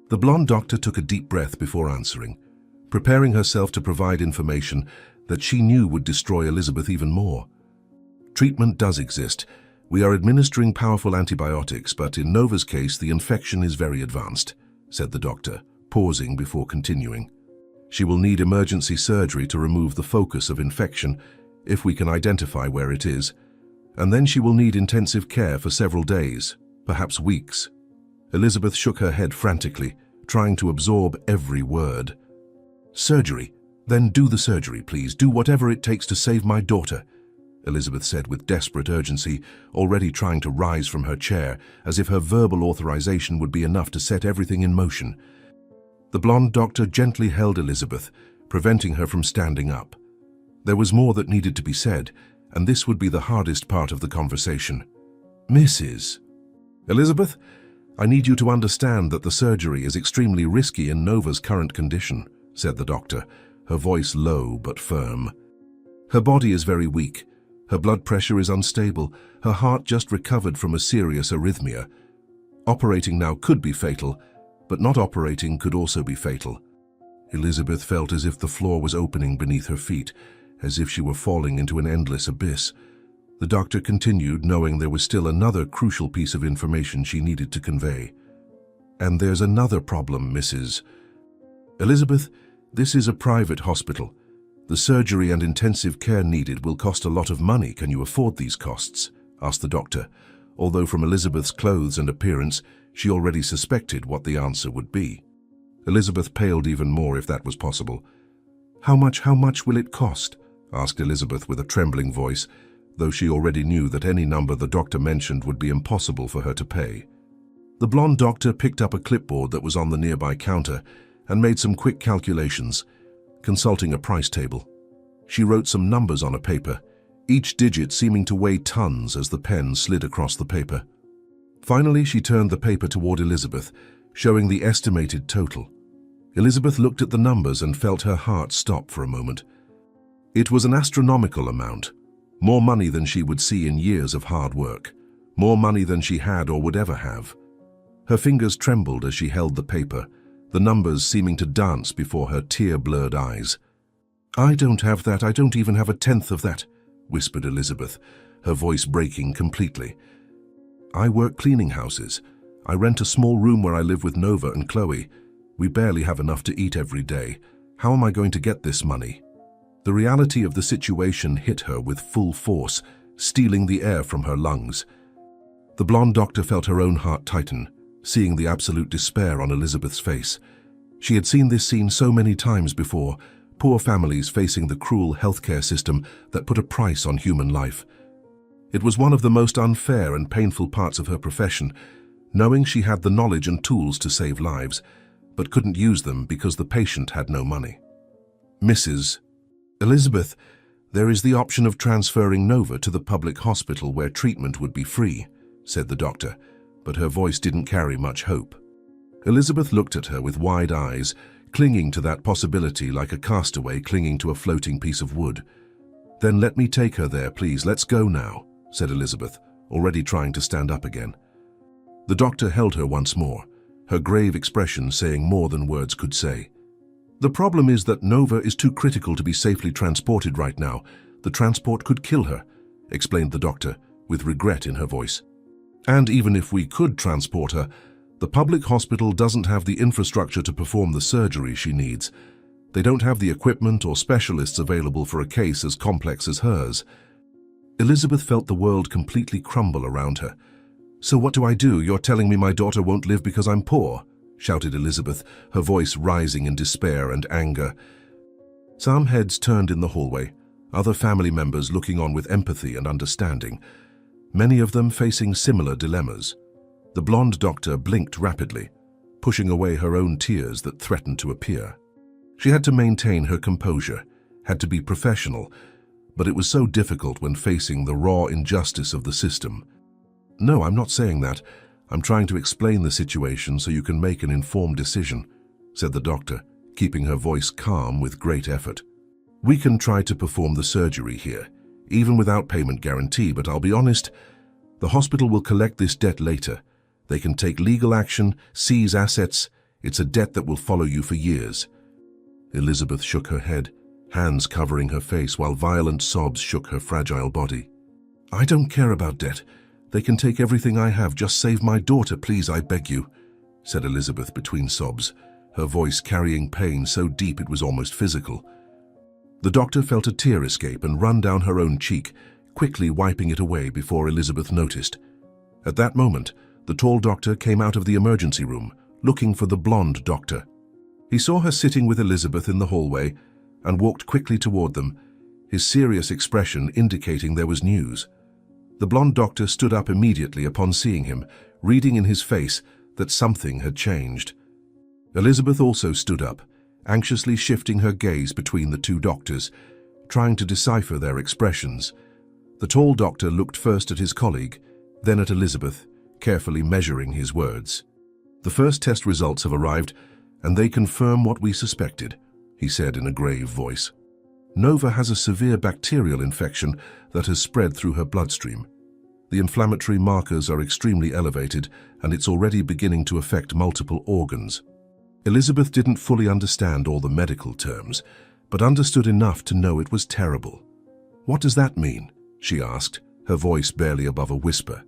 The blonde doctor took a deep breath before answering, preparing herself to provide information that she knew would destroy Elizabeth even more. "Treatment does exist. We are administering powerful antibiotics, but in Nova's case, the infection is very advanced," said the doctor, pausing before continuing. "She will need emergency surgery to remove the focus of infection, if we can identify where it is, and then she will need intensive care for several days, perhaps weeks." Elizabeth shook her head frantically, trying to absorb every word. "Surgery? Then do the surgery, please. Do whatever it takes to save my daughter," Elizabeth said with desperate urgency, already trying to rise from her chair, as if her verbal authorization would be enough to set everything in motion. The blonde doctor gently held Elizabeth, preventing her from standing up. There was more that needed to be said, and this would be the hardest part of the conversation. "Mrs. Elizabeth, I need you to understand that the surgery is extremely risky in Nova's current condition," said the doctor, her voice low but firm. "Her body is very weak. Her blood pressure is unstable. Her heart just recovered from a serious arrhythmia. Operating now could be fatal, but not operating could also be fatal." Elizabeth felt as if the floor was opening beneath her feet, as if she were falling into an endless abyss. The doctor continued, knowing there was still another crucial piece of information she needed to convey. "And there's another problem, Mrs. Elizabeth, this is a private hospital. The surgery and intensive care needed will cost a lot of money. Can you afford these costs?" asked the doctor, although from Elizabeth's clothes and appearance, she already suspected what the answer would be. Elizabeth paled even more if that was possible. How much will it cost?" asked Elizabeth with a trembling voice, though she already knew that any number the doctor mentioned would be impossible for her to pay. The blonde doctor picked up a clipboard that was on the nearby counter and made some quick calculations, consulting a price table. She wrote some numbers on a paper, each digit seeming to weigh tons as the pen slid across the paper. Finally, she turned the paper toward Elizabeth, showing the estimated total. Elizabeth looked at the numbers and felt her heart stop for a moment. It was an astronomical amount, more money than she would see in years of hard work, more money than she had or would ever have. Her fingers trembled as she held the paper, the numbers seeming to dance before her tear-blurred eyes. "I don't have that. I don't even have a tenth of that," whispered Elizabeth, her voice breaking completely. "I work cleaning houses. I rent a small room where I live with Nova and Chloe. We barely have enough to eat every day. How am I going to get this money?" The reality of the situation hit her with full force, stealing the air from her lungs. The blonde doctor felt her own heart tighten, seeing the absolute despair on Elizabeth's face. She had seen this scene so many times before, poor families facing the cruel healthcare system that put a price on human life. It was one of the most unfair and painful parts of her profession, knowing she had the knowledge and tools to save lives, but couldn't use them because the patient had no money. Mrs. Elizabeth, there is the option of transferring Nova to the public hospital where treatment would be free, said the doctor, but her voice didn't carry much hope. Elizabeth looked at her with wide eyes, clinging to that possibility like a castaway clinging to a floating piece of wood. Then let me take her there, please. Let's go now, said Elizabeth, already trying to stand up again. The doctor held her once more, her grave expression saying more than words could say. The problem is that Nova is too critical to be safely transported right now. The transport could kill her, explained the doctor, with regret in her voice. And even if we could transport her, the public hospital doesn't have the infrastructure to perform the surgery she needs. They don't have the equipment or specialists available for a case as complex as hers. Elizabeth felt the world completely crumble around her. So what do I do? You're telling me my daughter won't live because I'm poor? Shouted Elizabeth, her voice rising in despair and anger. Some heads turned in the hallway, other family members looking on with empathy and understanding, many of them facing similar dilemmas. The blonde doctor blinked rapidly, pushing away her own tears that threatened to appear. She had to maintain her composure, had to be professional, but it was so difficult when facing the raw injustice of the system. No, I'm not saying that. I'm trying to explain the situation so you can make an informed decision, said the doctor, keeping her voice calm with great effort. We can try to perform the surgery here, even without payment guarantee, but I'll be honest, the hospital will collect this debt later. They can take legal action, seize assets. It's a debt that will follow you for years. Elizabeth shook her head, hands covering her face while violent sobs shook her fragile body. I don't care about debt. They can take everything I have. Just save my daughter, please, I beg you, said Elizabeth between sobs, her voice carrying pain so deep it was almost physical. The doctor felt a tear escape and run down her own cheek, quickly wiping it away before Elizabeth noticed. At that moment, the tall doctor came out of the emergency room, looking for the blonde doctor. He saw her sitting with Elizabeth in the hallway and walked quickly toward them, his serious expression indicating there was news. The blonde doctor stood up immediately upon seeing him, reading in his face that something had changed. Elizabeth also stood up, anxiously shifting her gaze between the two doctors, trying to decipher their expressions. The tall doctor looked first at his colleague, then at Elizabeth, carefully measuring his words. The first test results have arrived, and they confirm what we suspected, he said in a grave voice. Nova has a severe bacterial infection that has spread through her bloodstream. The inflammatory markers are extremely elevated, and it's already beginning to affect multiple organs. Elizabeth didn't fully understand all the medical terms, but understood enough to know it was terrible. What does that mean? She asked, her voice barely above a whisper.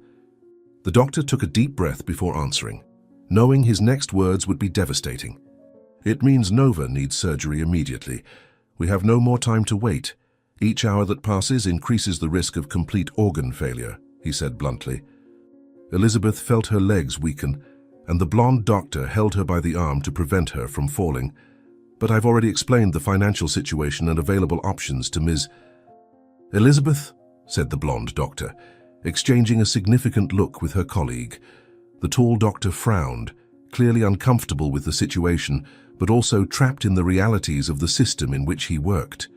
The doctor took a deep breath before answering, knowing his next words would be devastating. It means Nova needs surgery immediately. We have no more time to wait. Each hour that passes increases the risk of complete organ failure, he said bluntly. Elizabeth felt her legs weaken, and the blonde doctor held her by the arm to prevent her from falling. But I've already explained the financial situation and available options to Ms. Elizabeth, said the blonde doctor, exchanging a significant look with her colleague. The tall doctor frowned, clearly uncomfortable with the situation, but also trapped in the realities of the system in which he worked.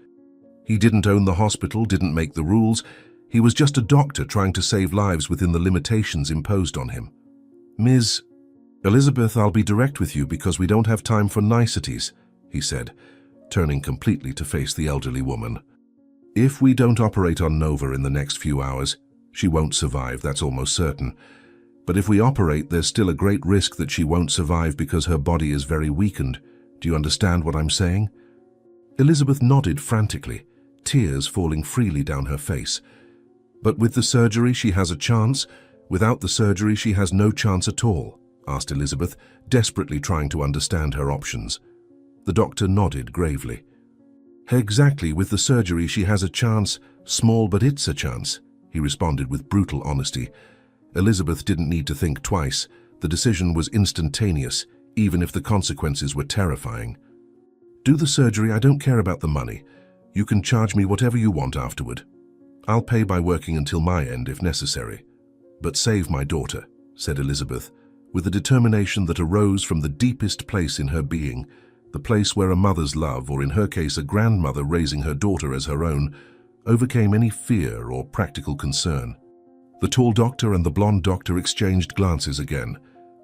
He didn't own the hospital, didn't make the rules. He was just a doctor trying to save lives within the limitations imposed on him. Ms. Elizabeth, I'll be direct with you because we don't have time for niceties, he said, turning completely to face the elderly woman. If we don't operate on Nova in the next few hours, she won't survive, that's almost certain. But if we operate, there's still a great risk that she won't survive because her body is very weakened. Do you understand what I'm saying? Elizabeth nodded frantically, tears falling freely down her face. But with the surgery, she has a chance. Without the surgery, she has no chance at all, asked Elizabeth, desperately trying to understand her options. The doctor nodded gravely. Exactly, with the surgery, she has a chance, small but it's a chance, he responded with brutal honesty. Elizabeth didn't need to think twice. The decision was instantaneous, even if the consequences were terrifying. "Do the surgery, I don't care about the money. You can charge me whatever you want afterward. I'll pay by working until my end if necessary. But save my daughter," said Elizabeth, with a determination that arose from the deepest place in her being, the place where a mother's love, or in her case a grandmother raising her daughter as her own, overcame any fear or practical concern. The tall doctor and the blonde doctor exchanged glances again,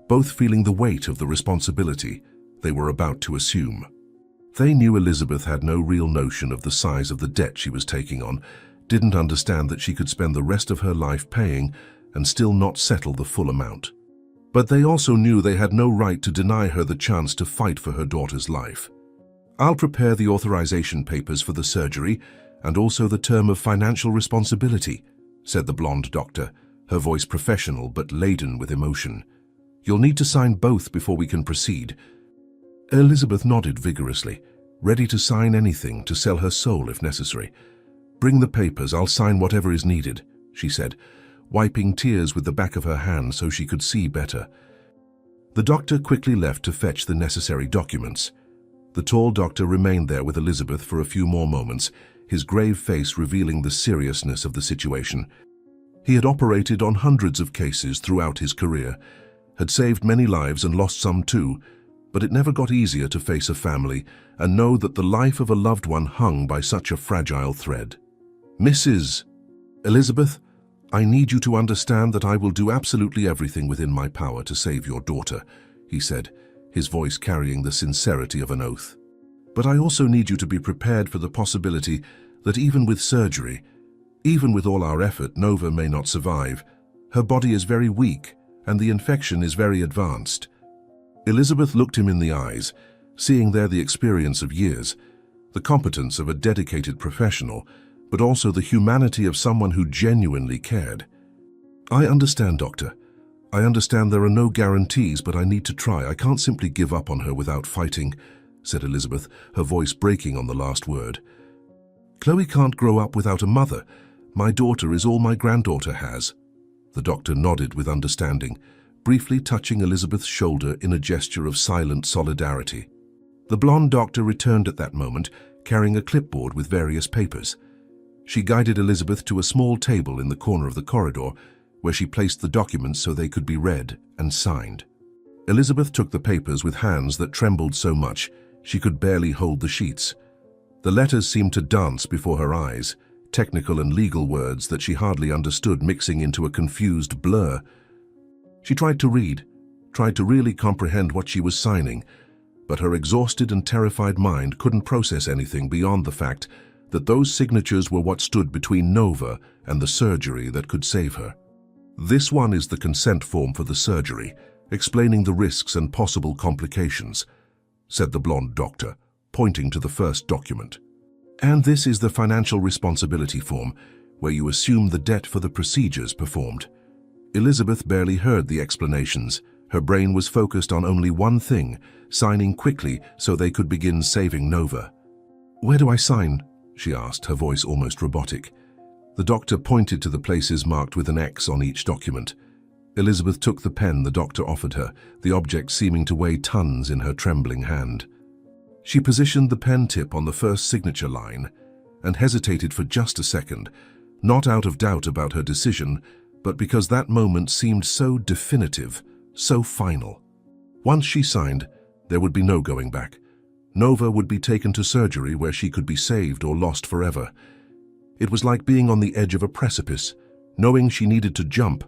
both feeling the weight of the responsibility they were about to assume. They knew Elizabeth had no real notion of the size of the debt she was taking on, didn't understand that she could spend the rest of her life paying and still not settle the full amount. But they also knew they had no right to deny her the chance to fight for her daughter's life. "I'll prepare the authorization papers for the surgery and also the term of financial responsibility," said the blonde doctor, her voice professional but laden with emotion. "You'll need to sign both before we can proceed." Elizabeth nodded vigorously, ready to sign anything to sell her soul if necessary. "Bring the papers, I'll sign whatever is needed," she said, wiping tears with the back of her hand so she could see better. The doctor quickly left to fetch the necessary documents. The tall doctor remained there with Elizabeth for a few more moments, his grave face revealing the seriousness of the situation. He had operated on hundreds of cases throughout his career, had saved many lives and lost some too, but it never got easier to face a family and know that the life of a loved one hung by such a fragile thread. "Mrs. Elizabeth, I need you to understand that I will do absolutely everything within my power to save your daughter," he said, his voice carrying the sincerity of an oath. "But I also need you to be prepared for the possibility that even with surgery, even with all our effort, Nova may not survive. Her body is very weak and the infection is very advanced." Elizabeth looked him in the eyes, seeing there the experience of years, the competence of a dedicated professional, but also the humanity of someone who genuinely cared. "I understand, doctor. I understand there are no guarantees, but I need to try. I can't simply give up on her without fighting," said Elizabeth, her voice breaking on the last word. "Chloe can't grow up without a mother. My daughter is all my granddaughter has." The doctor nodded with understanding, briefly touching Elizabeth's shoulder in a gesture of silent solidarity. The blonde doctor returned at that moment, carrying a clipboard with various papers. She guided Elizabeth to a small table in the corner of the corridor, where she placed the documents so they could be read and signed. Elizabeth took the papers with hands that trembled so much she could barely hold the sheets. The letters seemed to dance before her eyes, technical and legal words that she hardly understood mixing into a confused blur. She tried to read, tried to really comprehend what she was signing, but her exhausted and terrified mind couldn't process anything beyond the fact that those signatures were what stood between Nova and the surgery that could save her. "This one is the consent form for the surgery, explaining the risks and possible complications," said the blonde doctor, pointing to the first document. "And this is the financial responsibility form, where you assume the debt for the procedures performed." Elizabeth barely heard the explanations. Her brain was focused on only one thing, signing quickly so they could begin saving Nova. "Where do I sign?" she asked, her voice almost robotic. The doctor pointed to the places marked with an X on each document. Elizabeth took the pen the doctor offered her, the object seeming to weigh tons in her trembling hand. She positioned the pen tip on the first signature line and hesitated for just a second, not out of doubt about her decision, but because that moment seemed so definitive, so final. Once she signed, there would be no going back. Nova would be taken to surgery where she could be saved or lost forever. It was like being on the edge of a precipice, knowing she needed to jump,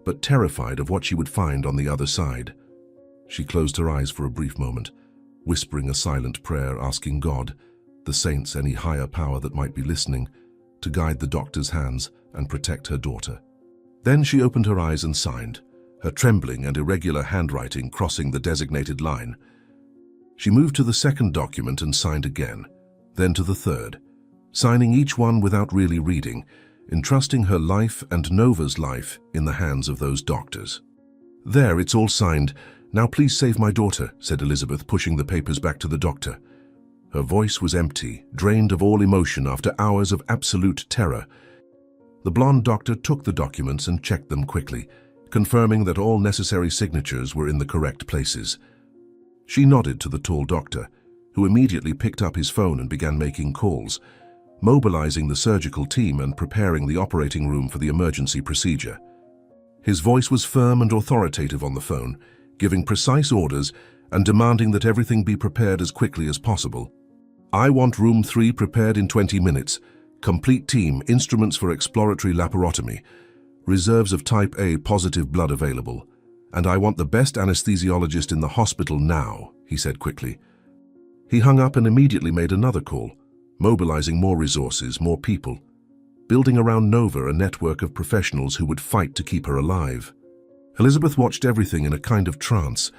but terrified of what she would find on the other side. She closed her eyes for a brief moment, whispering a silent prayer, asking God, the saints, any higher power that might be listening, to guide the doctor's hands and protect her daughter. Then she opened her eyes and signed, her trembling and irregular handwriting crossing the designated line. She moved to the second document and signed again, then to the third, signing each one without really reading, entrusting her life and Nova's life in the hands of those doctors. "There, it's all signed. Now please save my daughter," said Elizabeth, pushing the papers back to the doctor. Her voice was empty, drained of all emotion after hours of absolute terror. The blonde doctor took the documents and checked them quickly, confirming that all necessary signatures were in the correct places. She nodded to the tall doctor, who immediately picked up his phone and began making calls, mobilizing the surgical team and preparing the operating room for the emergency procedure. His voice was firm and authoritative on the phone, giving precise orders and demanding that everything be prepared as quickly as possible. "I want room 3 prepared in 20 minutes. Complete team, instruments for exploratory laparotomy, reserves of type A positive blood available. And I want the best anesthesiologist in the hospital now," he said quickly. He hung up and immediately made another call, mobilizing more resources, more people, building around Nova a network of professionals who would fight to keep her alive. Elizabeth watched everything in a kind of trance,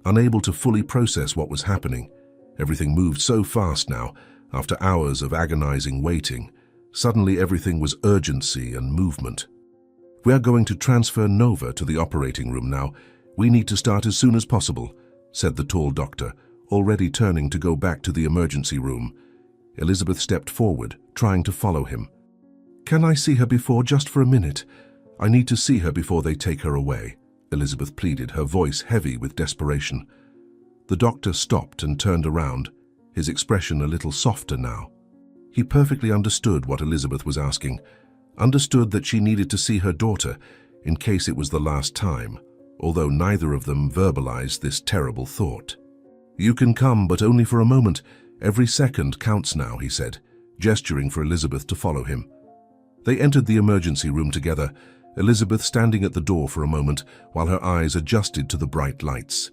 unable to fully process what was happening. Everything moved so fast now, after hours of agonizing waiting. Suddenly everything was urgency and movement. "We are going to transfer Nova to the operating room now. We need to start as soon as possible," said the tall doctor, already turning to go back to the emergency room. Elizabeth stepped forward, trying to follow him. "Can I see her before, just for a minute? I need to see her before they take her away," Elizabeth pleaded, her voice heavy with desperation. The doctor stopped and turned around, his expression a little softer now. He perfectly understood what Elizabeth was asking, understood that she needed to see her daughter in case it was the last time, although neither of them verbalized this terrible thought. "You can come, but only for a moment. Every second counts now," he said, gesturing for Elizabeth to follow him. They entered the emergency room together, Elizabeth standing at the door for a moment while her eyes adjusted to the bright lights.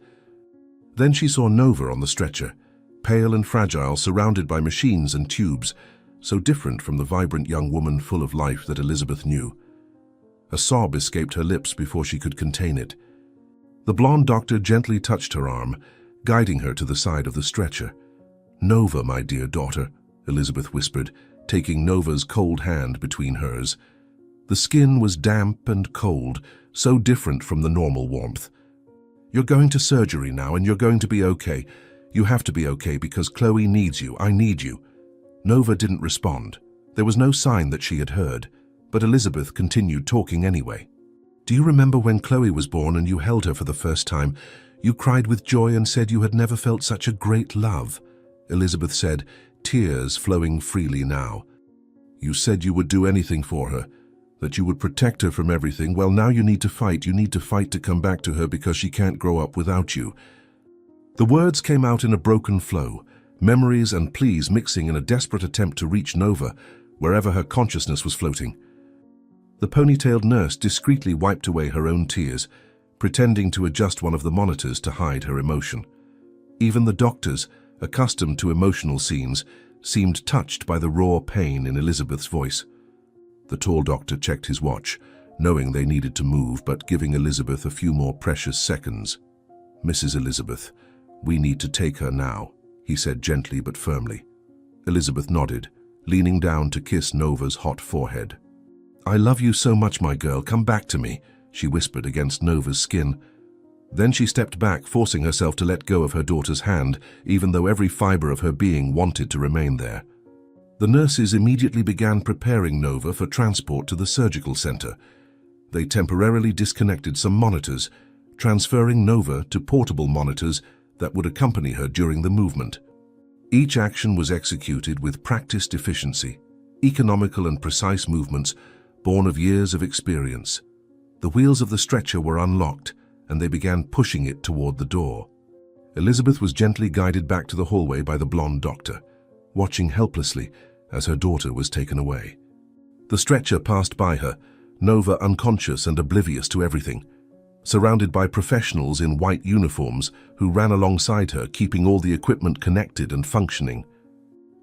Then she saw Nova on the stretcher, pale and fragile, surrounded by machines and tubes, so different from the vibrant young woman full of life that Elizabeth knew. A sob escaped her lips before she could contain it. The blonde doctor gently touched her arm, guiding her to the side of the stretcher. "Nova, my dear daughter," Elizabeth whispered, taking Nova's cold hand between hers. The skin was damp and cold, so different from the normal warmth. "You're going to surgery now, and you're going to be okay. You have to be okay because Chloe needs you. I need you." Nova didn't respond. There was no sign that she had heard, but Elizabeth continued talking anyway. "Do you remember when Chloe was born and you held her for the first time? You cried with joy and said you had never felt such a great love," Elizabeth said, tears flowing freely now. "You said you would do anything for her, that you would protect her from everything. Well, now you need to fight. You need to fight to come back to her because she can't grow up without you." The words came out in a broken flow, memories and pleas mixing in a desperate attempt to reach Nova, wherever her consciousness was floating. The ponytailed nurse discreetly wiped away her own tears, pretending to adjust one of the monitors to hide her emotion. Even the doctors, accustomed to emotional scenes, seemed touched by the raw pain in Elizabeth's voice. The tall doctor checked his watch, knowing they needed to move, but giving Elizabeth a few more precious seconds. "Mrs. Elizabeth, we need to take her now," he said gently but firmly. Elizabeth nodded, leaning down to kiss Nova's hot forehead. "I love you so much, my girl. Come back to me," she whispered against Nova's skin. Then she stepped back, forcing herself to let go of her daughter's hand, even though every fiber of her being wanted to remain there. The nurses immediately began preparing Nova for transport to the surgical center. They temporarily disconnected some monitors, transferring Nova to portable monitors that would accompany her during the movement. Each action was executed with practiced efficiency, economical and precise movements born of years of experience. The wheels of the stretcher were unlocked, and they began pushing it toward the door. Elizabeth was gently guided back to the hallway by the blonde doctor, watching helplessly as her daughter was taken away. The stretcher passed by her, Nova unconscious and oblivious to everything, surrounded by professionals in white uniforms who ran alongside her, keeping all the equipment connected and functioning.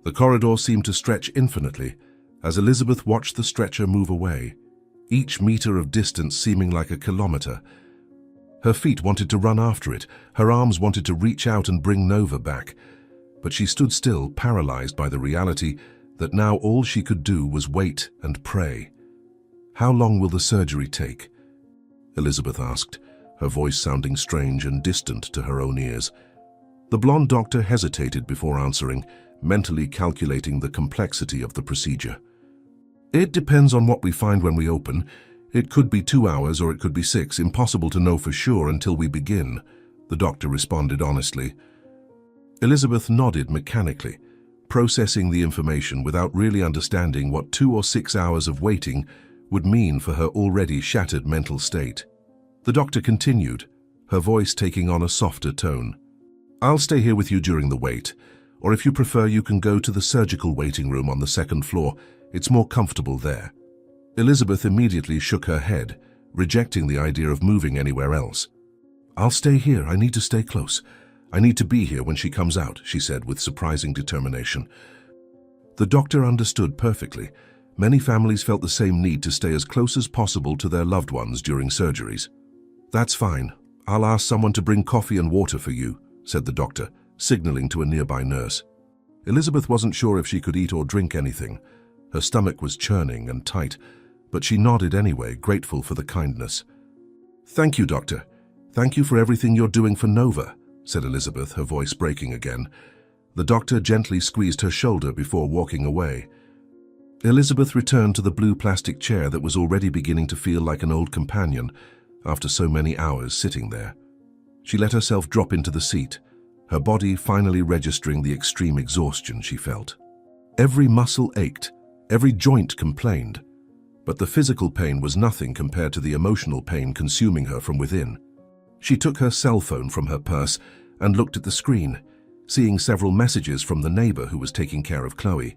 The corridor seemed to stretch infinitely as Elizabeth watched the stretcher move away, each meter of distance seeming like a kilometer. Her feet wanted to run after it, her arms wanted to reach out and bring Nova back, but she stood still, paralyzed by the reality that now all she could do was wait and pray. "How long will the surgery take?" Elizabeth asked, her voice sounding strange and distant to her own ears. The blonde doctor hesitated before answering, mentally calculating the complexity of the procedure. "It depends on what we find when we open. "It could be 2 hours or it could be 6, impossible to know for sure until we begin," the doctor responded honestly. Elizabeth nodded mechanically, processing the information without really understanding what 2 or 6 hours of waiting would mean for her already shattered mental state. The doctor continued, her voice taking on a softer tone. "I'll stay here with you during the wait, or if you prefer you can go to the surgical waiting room on the 2nd floor. It's more comfortable there." Elizabeth immediately shook her head, rejecting the idea of moving anywhere else. "I'll stay here. I need to stay close. I need to be here when she comes out," she said with surprising determination. The doctor understood perfectly. Many families felt the same need to stay as close as possible to their loved ones during surgeries. "That's fine. I'll ask someone to bring coffee and water for you," said the doctor, signaling to a nearby nurse. Elizabeth wasn't sure if she could eat or drink anything. Her stomach was churning and tight, but she nodded anyway, grateful for the kindness. "Thank you, doctor. Thank you for everything you're doing for Nova," said Elizabeth, her voice breaking again. The doctor gently squeezed her shoulder before walking away. Elizabeth returned to the blue plastic chair that was already beginning to feel like an old companion after so many hours sitting there. She let herself drop into the seat, her body finally registering the extreme exhaustion she felt. Every muscle ached, every joint complained, but the physical pain was nothing compared to the emotional pain consuming her from within. She took her cell phone from her purse and looked at the screen, seeing several messages from the neighbor who was taking care of Chloe.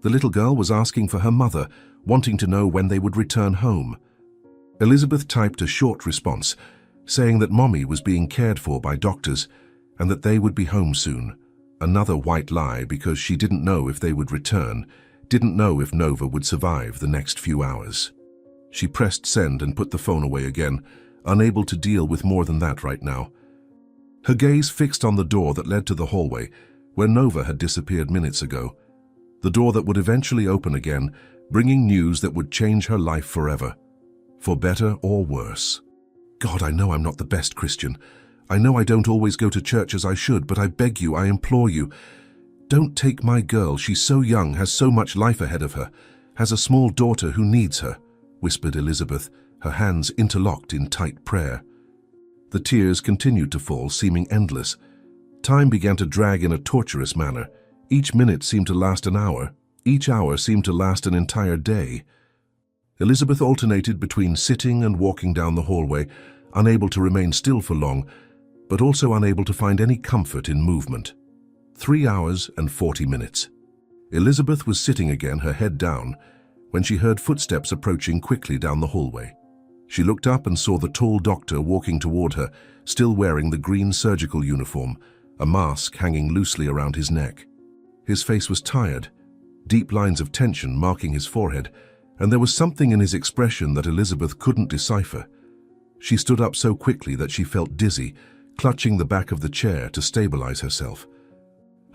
The little girl was asking for her mother, wanting to know when they would return home. Elizabeth typed a short response, saying that Mommy was being cared for by doctors and that they would be home soon. Another white lie because she didn't know if they would return, didn't know if Nova would survive the next few hours. She pressed send and put the phone away again, unable to deal with more than that right now. Her gaze fixed on the door that led to the hallway, where Nova had disappeared minutes ago. The door that would eventually open again, bringing news that would change her life forever. For better or worse. God, I know I'm not the best Christian. I know I don't always go to church as I should, but I beg you, I implore you, don't take my girl. She's so young, has so much life ahead of her, has a small daughter who needs her, whispered Elizabeth, her hands interlocked in tight prayer. The tears continued to fall, seeming endless. Time began to drag in a torturous manner. Each minute seemed to last an hour. Each hour seemed to last an entire day. Elizabeth alternated between sitting and walking down the hallway, unable to remain still for long, but also unable to find any comfort in movement. 3 hours and 40 minutes. Elizabeth was sitting again, her head down, when she heard footsteps approaching quickly down the hallway. She looked up and saw the tall doctor walking toward her, still wearing the green surgical uniform, a mask hanging loosely around his neck. His face was tired, deep lines of tension marking his forehead, and there was something in his expression that Elizabeth couldn't decipher. She stood up so quickly that she felt dizzy, clutching the back of the chair to stabilize herself.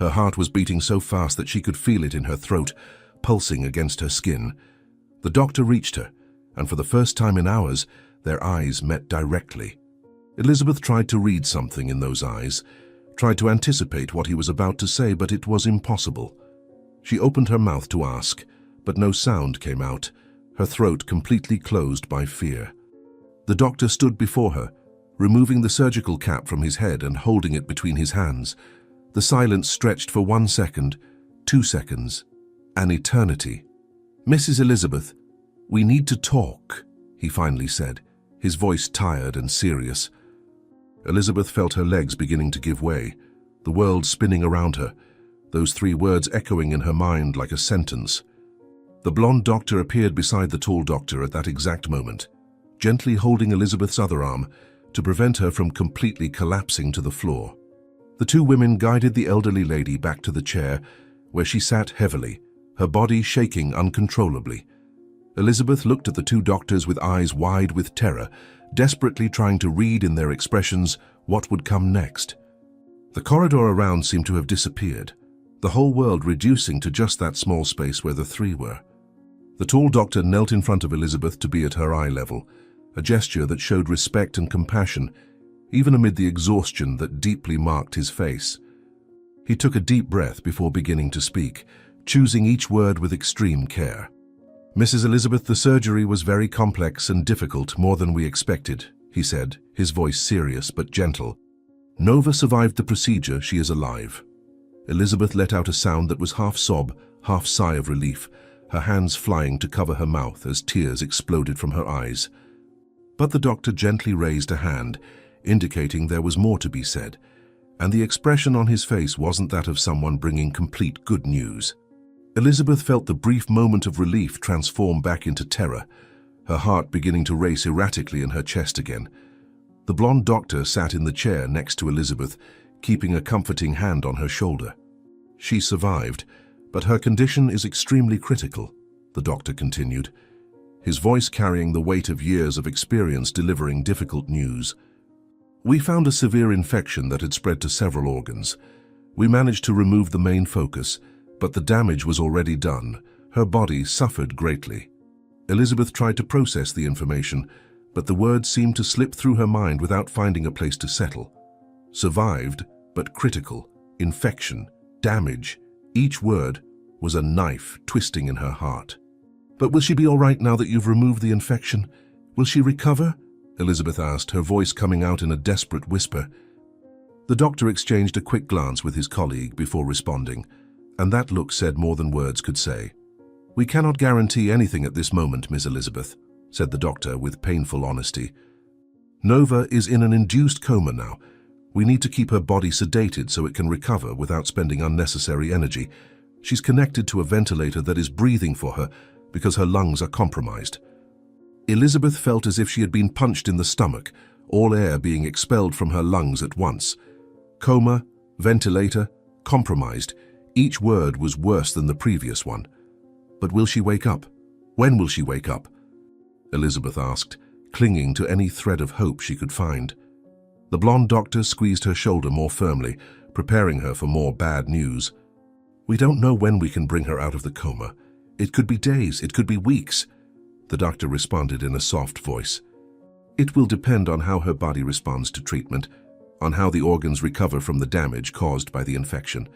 Her heart was beating so fast that she could feel it in her throat, pulsing against her skin. The doctor reached her, and for the first time in hours, their eyes met directly. Elizabeth tried to read something in those eyes, tried to anticipate what he was about to say, but it was impossible. She opened her mouth to ask, but no sound came out, her throat completely closed by fear. The doctor stood before her, removing the surgical cap from his head and holding it between his hands. The silence stretched for 1 second, 2 seconds, an eternity. "Mrs. Elizabeth, we need to talk," he finally said, his voice tired and serious. Elizabeth felt her legs beginning to give way, the world spinning around her, those 3 words echoing in her mind like a sentence. The blonde doctor appeared beside the tall doctor at that exact moment, gently holding Elizabeth's other arm to prevent her from completely collapsing to the floor. The 2 women guided the elderly lady back to the chair, where she sat heavily, her body shaking uncontrollably. Elizabeth looked at the 2 doctors with eyes wide with terror, desperately trying to read in their expressions what would come next. The corridor around seemed to have disappeared, the whole world reducing to just that small space where the 3 were. The tall doctor knelt in front of Elizabeth to be at her eye level, a gesture that showed respect and compassion, even amid the exhaustion that deeply marked his face. He took a deep breath before beginning to speak, choosing each word with extreme care. Mrs. Elizabeth, the surgery was very complex and difficult, more than we expected, he said, his voice serious but gentle. Nova survived the procedure. She is alive. Elizabeth let out a sound that was half sob, half sigh of relief, her hands flying to cover her mouth as tears exploded from her eyes. But the doctor gently raised a hand, indicating there was more to be said, and the expression on his face wasn't that of someone bringing complete good news. Elizabeth felt the brief moment of relief transform back into terror, her heart beginning to race erratically in her chest again. The blonde doctor sat in the chair next to Elizabeth, keeping a comforting hand on her shoulder. She survived, but her condition is extremely critical, the doctor continued, his voice carrying the weight of years of experience delivering difficult news. We found a severe infection that had spread to several organs. We managed to remove the main focus, but the damage was already done. Her body suffered greatly. Elizabeth tried to process the information, but the words seemed to slip through her mind without finding a place to settle. Survived, but critical. Infection. Damage. Each word was a knife twisting in her heart. But will she be all right now that you've removed the infection? Will she recover? Elizabeth asked, her voice coming out in a desperate whisper. The doctor exchanged a quick glance with his colleague before responding, and that look said more than words could say. We cannot guarantee anything at this moment, Miss Elizabeth, said the doctor with painful honesty. Nova is in an induced coma now. We need to keep her body sedated so it can recover without spending unnecessary energy. She's connected to a ventilator that is breathing for her because her lungs are compromised. Elizabeth felt as if she had been punched in the stomach, all air being expelled from her lungs at once. Coma, ventilator, compromised. Each word was worse than the previous one. But will she wake up? When will she wake up? Elizabeth asked, clinging to any thread of hope she could find. The blonde doctor squeezed her shoulder more firmly, preparing her for more bad news. We don't know when we can bring her out of the coma. It could be days, it could be weeks, the doctor responded in a soft voice. It will depend on how her body responds to treatment, on how the organs recover from the damage caused by the infection.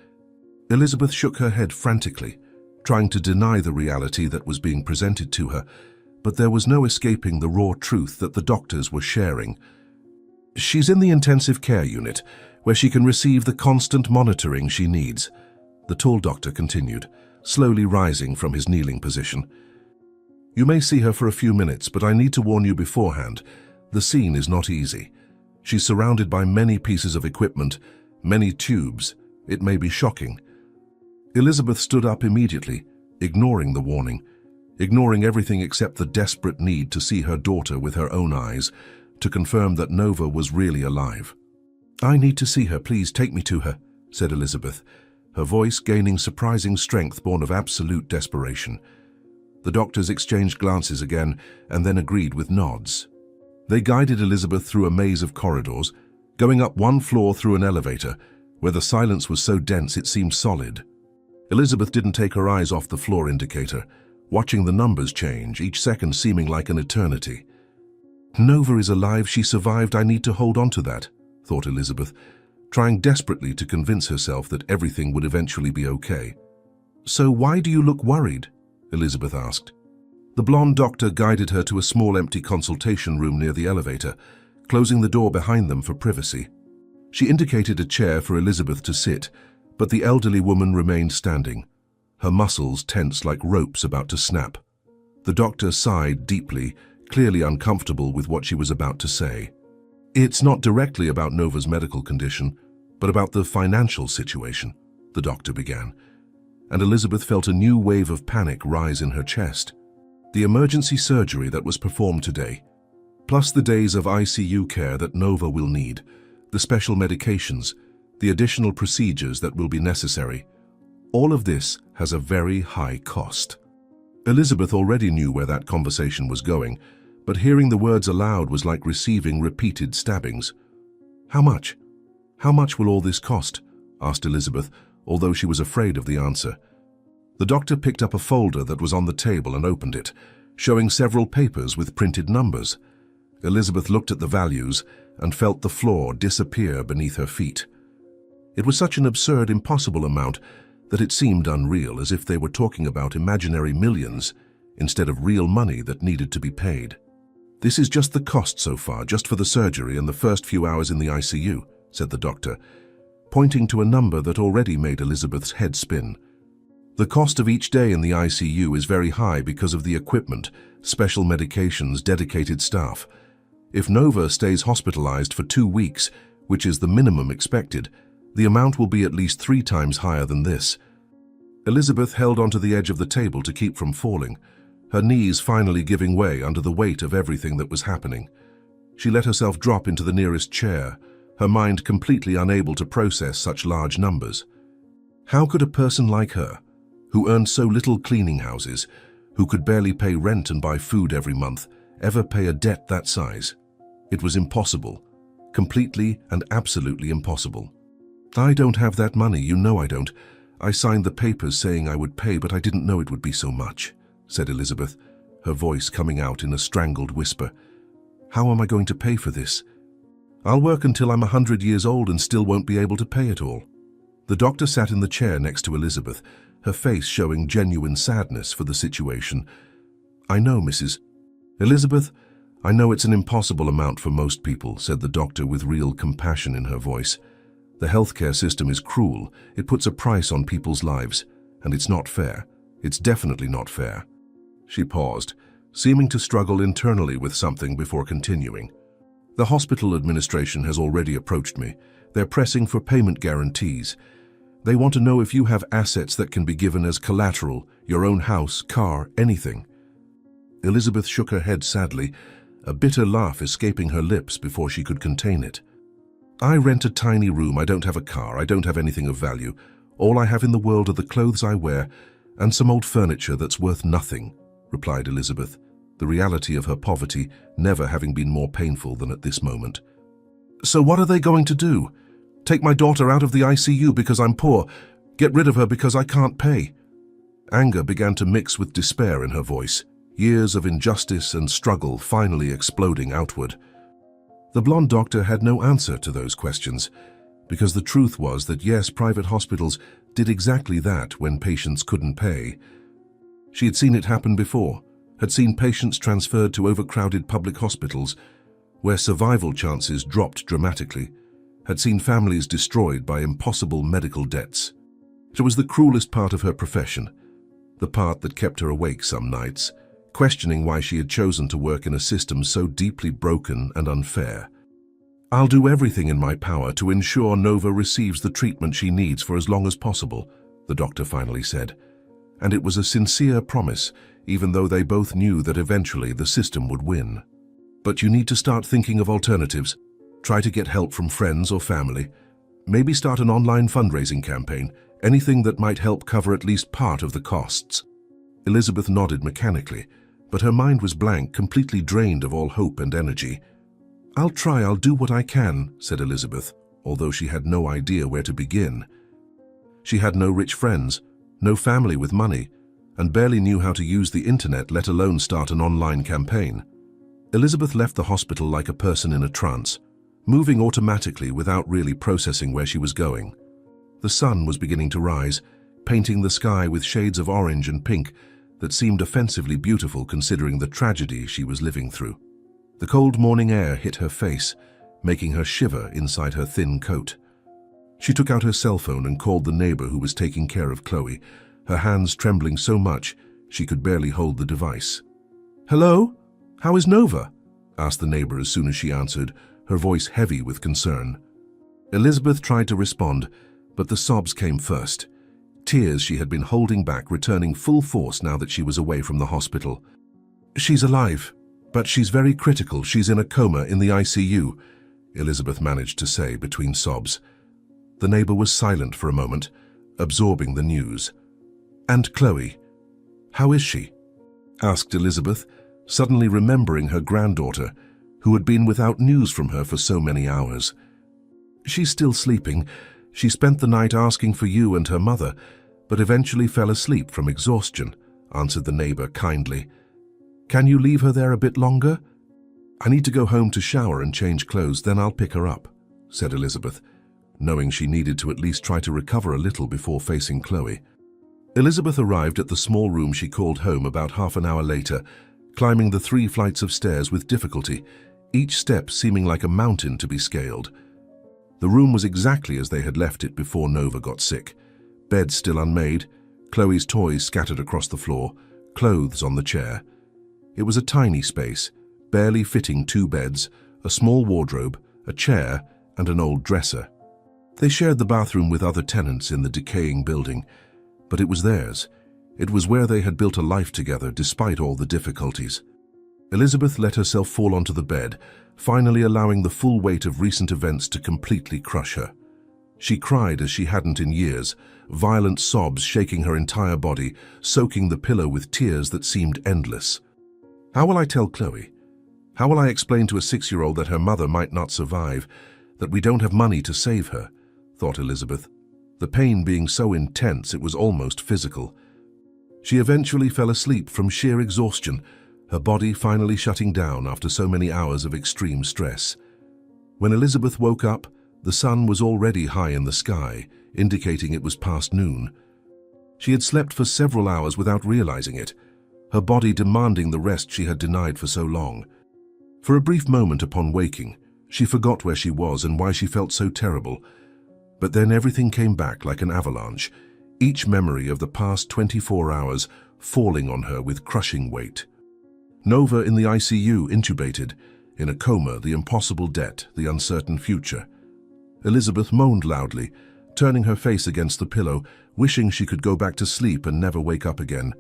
Elizabeth shook her head frantically, trying to deny the reality that was being presented to her, but there was no escaping the raw truth that the doctors were sharing. She's in the intensive care unit, where she can receive the constant monitoring she needs, the tall doctor continued, slowly rising from his kneeling position. You may see her for a few minutes, but I need to warn you beforehand. The scene is not easy. She's surrounded by many pieces of equipment, many tubes. It may be shocking. Elizabeth stood up immediately, ignoring the warning, ignoring everything except the desperate need to see her daughter with her own eyes, to confirm that Nova was really alive. I need to see her, please take me to her, said Elizabeth, her voice gaining surprising strength born of absolute desperation. The doctors exchanged glances again and then agreed with nods. They guided Elizabeth through a maze of corridors, going up one floor through an elevator, where the silence was so dense it seemed solid. Elizabeth didn't take her eyes off the floor indicator, watching the numbers change, each second seeming like an eternity. Nova is alive, she survived, I need to hold on to that, thought Elizabeth, trying desperately to convince herself that everything would eventually be okay. So why do you look worried? Elizabeth asked. The blonde doctor guided her to a small empty consultation room near the elevator, closing the door behind them for privacy. She indicated a chair for Elizabeth to sit, but the elderly woman remained standing, her muscles tense like ropes about to snap. The doctor sighed deeply, clearly uncomfortable with what she was about to say. It's not directly about Nova's medical condition, but about the financial situation, the doctor began, and Elizabeth felt a new wave of panic rise in her chest. The emergency surgery that was performed today, plus the days of ICU care that Nova will need, the special medications, the additional procedures that will be necessary, all of this has a very high cost. Elizabeth already knew where that conversation was going, but hearing the words aloud was like receiving repeated stabbings. How much? How much will all this cost? Asked Elizabeth, although she was afraid of the answer. The doctor picked up a folder that was on the table and opened it, showing several papers with printed numbers. Elizabeth looked at the values and felt the floor disappear beneath her feet. It was such an absurd, impossible amount that it seemed unreal, as if they were talking about imaginary millions, instead of real money that needed to be paid. "This is just the cost so far, just for the surgery and the first few hours in the ICU, said the doctor, pointing to a number that already made Elizabeth's head spin. "The cost of each day in the ICU is very high because of the equipment, special medications, dedicated staff. If Nova stays hospitalized for 2 weeks, which is the minimum expected, the amount will be at least 3 times higher than this." Elizabeth held onto the edge of the table to keep from falling, her knees finally giving way under the weight of everything that was happening. She let herself drop into the nearest chair, her mind completely unable to process such large numbers. How could a person like her, who earned so little cleaning houses, who could barely pay rent and buy food every month, ever pay a debt that size? It was impossible, completely and absolutely impossible. "I don't have that money, you know I don't. I signed the papers saying I would pay, but I didn't know it would be so much," said Elizabeth, her voice coming out in a strangled whisper. "How am I going to pay for this? I'll work until I'm 100 years old and still won't be able to pay it all." The doctor sat in the chair next to Elizabeth, her face showing genuine sadness for the situation. "I know, Mrs. Elizabeth, I know it's an impossible amount for most people," said the doctor with real compassion in her voice. "The healthcare system is cruel. It puts a price on people's lives, and it's not fair. It's definitely not fair." She paused, seeming to struggle internally with something before continuing. "The hospital administration has already approached me. They're pressing for payment guarantees. They want to know if you have assets that can be given as collateral, your own house, car, anything." Elizabeth shook her head sadly, a bitter laugh escaping her lips before she could contain it. "I rent a tiny room, I don't have a car, I don't have anything of value. All I have in the world are the clothes I wear and some old furniture that's worth nothing," replied Elizabeth, the reality of her poverty never having been more painful than at this moment. "So what are they going to do? Take my daughter out of the ICU because I'm poor? Get rid of her because I can't pay?" Anger began to mix with despair in her voice, years of injustice and struggle finally exploding outward. The blonde doctor had no answer to those questions, because the truth was that yes, private hospitals did exactly that when patients couldn't pay. She had seen it happen before, had seen patients transferred to overcrowded public hospitals, where survival chances dropped dramatically, had seen families destroyed by impossible medical debts. It was the cruelest part of her profession, the part that kept her awake some nights, questioning why she had chosen to work in a system so deeply broken and unfair. "I'll do everything in my power to ensure Nova receives the treatment she needs for as long as possible," the doctor finally said. And it was a sincere promise, even though they both knew that eventually the system would win. "But you need to start thinking of alternatives. Try to get help from friends or family. Maybe start an online fundraising campaign, anything that might help cover at least part of the costs." Elizabeth nodded mechanically, but her mind was blank, completely drained of all hope and energy. I'll do what I can," said Elizabeth, although she had no idea where to begin. She had no rich friends, no family with money, and barely knew how to use the internet, let alone start an online campaign. Elizabeth left the hospital like a person in a trance, moving automatically without really processing where she was going. The sun was beginning to rise, painting the sky with shades of orange and pink that seemed offensively beautiful considering the tragedy she was living through. The cold morning air hit her face, making her shiver inside her thin coat. She took out her cell phone and called the neighbor who was taking care of Chloe, her hands trembling so much she could barely hold the device. "Hello? How is Nova?" asked the neighbor as soon as she answered, her voice heavy with concern. Elizabeth tried to respond, but the sobs came first. Tears she had been holding back returning full force now that she was away from the hospital. "She's alive, but she's very critical. She's in a coma in the ICU," Elizabeth managed to say between sobs. The neighbor was silent for a moment, absorbing the news. "And Chloe, how is she?" asked Elizabeth, suddenly remembering her granddaughter, who had been without news from her for so many hours. "She's still sleeping. She spent the night asking for you and her mother, but eventually fell asleep from exhaustion," answered the neighbor kindly. "Can you leave her there a bit longer?" "I need to go home to shower and change clothes, then I'll pick her up," said Elizabeth, knowing she needed to at least try to recover a little before facing Chloe. Elizabeth arrived at the small room she called home about half an hour later, climbing the 3 flights of stairs with difficulty, each step seeming like a mountain to be scaled. The room was exactly as they had left it before Nova got sick. Beds still unmade, Chloe's toys scattered across the floor, clothes on the chair. It was a tiny space, barely fitting 2 beds, a small wardrobe, a chair, and an old dresser. They shared the bathroom with other tenants in the decaying building, but it was theirs. It was where they had built a life together despite all the difficulties. Elizabeth let herself fall onto the bed, finally allowing the full weight of recent events to completely crush her. She cried as she hadn't in years, violent sobs shaking her entire body, soaking the pillow with tears that seemed endless. How will I tell Chloe? How will I explain to a 6-year-old that her mother might not survive, that we don't have money to save her? Thought Elizabeth. The pain being so intense it was almost physical. She eventually fell asleep from sheer exhaustion, her body finally shutting down after so many hours of extreme stress. When Elizabeth woke up, the sun was already high in the sky, indicating it was past noon. She had slept for several hours without realizing it, her body demanding the rest she had denied for so long. For a brief moment upon waking, she forgot where she was and why she felt so terrible. But then everything came back like an avalanche, each memory of the past 24 hours falling on her with crushing weight. Nova in the ICU, intubated, in a coma, the impossible debt, the uncertain future. Elizabeth moaned loudly, turning her face against the pillow, wishing she could go back to sleep and never wake up again.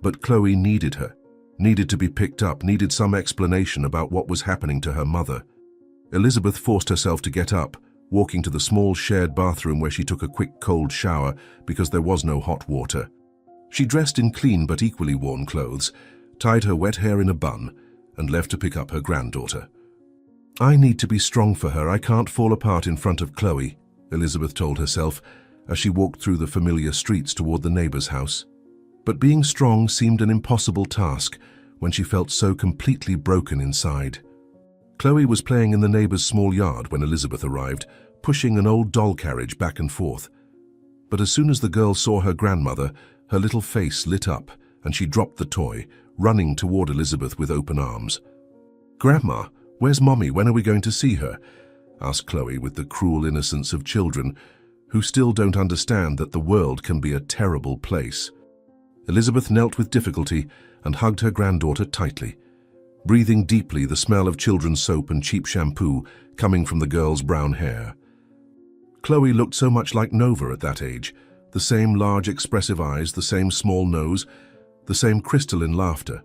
But Chloe needed her, needed to be picked up, needed some explanation about what was happening to her mother. Elizabeth forced herself to get up, walking to the small shared bathroom where she took a quick cold shower because there was no hot water. She dressed in clean but equally worn clothes, tied her wet hair in a bun, and left to pick up her granddaughter. I need to be strong for her. I can't fall apart in front of Chloe, Elizabeth told herself as she walked through the familiar streets toward the neighbor's house. But being strong seemed an impossible task when she felt so completely broken inside. Chloe was playing in the neighbor's small yard when Elizabeth arrived, pushing an old doll carriage back and forth. But as soon as the girl saw her grandmother, her little face lit up and she dropped the toy, running toward Elizabeth with open arms. "Grandma, where's Mommy? When are we going to see her?" asked Chloe with the cruel innocence of children who still don't understand that the world can be a terrible place. Elizabeth knelt with difficulty and hugged her granddaughter tightly, breathing deeply the smell of children's soap and cheap shampoo coming from the girl's brown hair. Chloe looked so much like Nova at that age, the same large expressive eyes, the same small nose, the same crystalline laughter.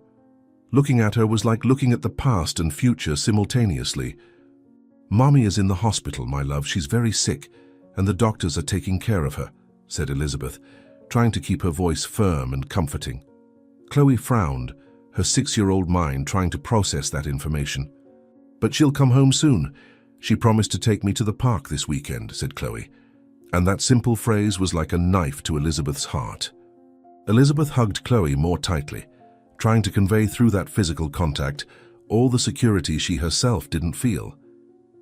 Looking at her was like looking at the past and future simultaneously. "Mommy is in the hospital, my love. She's very sick, and the doctors are taking care of her," said Elizabeth, trying to keep her voice firm and comforting. Chloe frowned, her 6-year-old mind trying to process that information. "But she'll come home soon. She promised to take me to the park this weekend," said Chloe. And that simple phrase was like a knife to Elizabeth's heart. Elizabeth hugged Chloe more tightly, trying to convey through that physical contact all the security she herself didn't feel.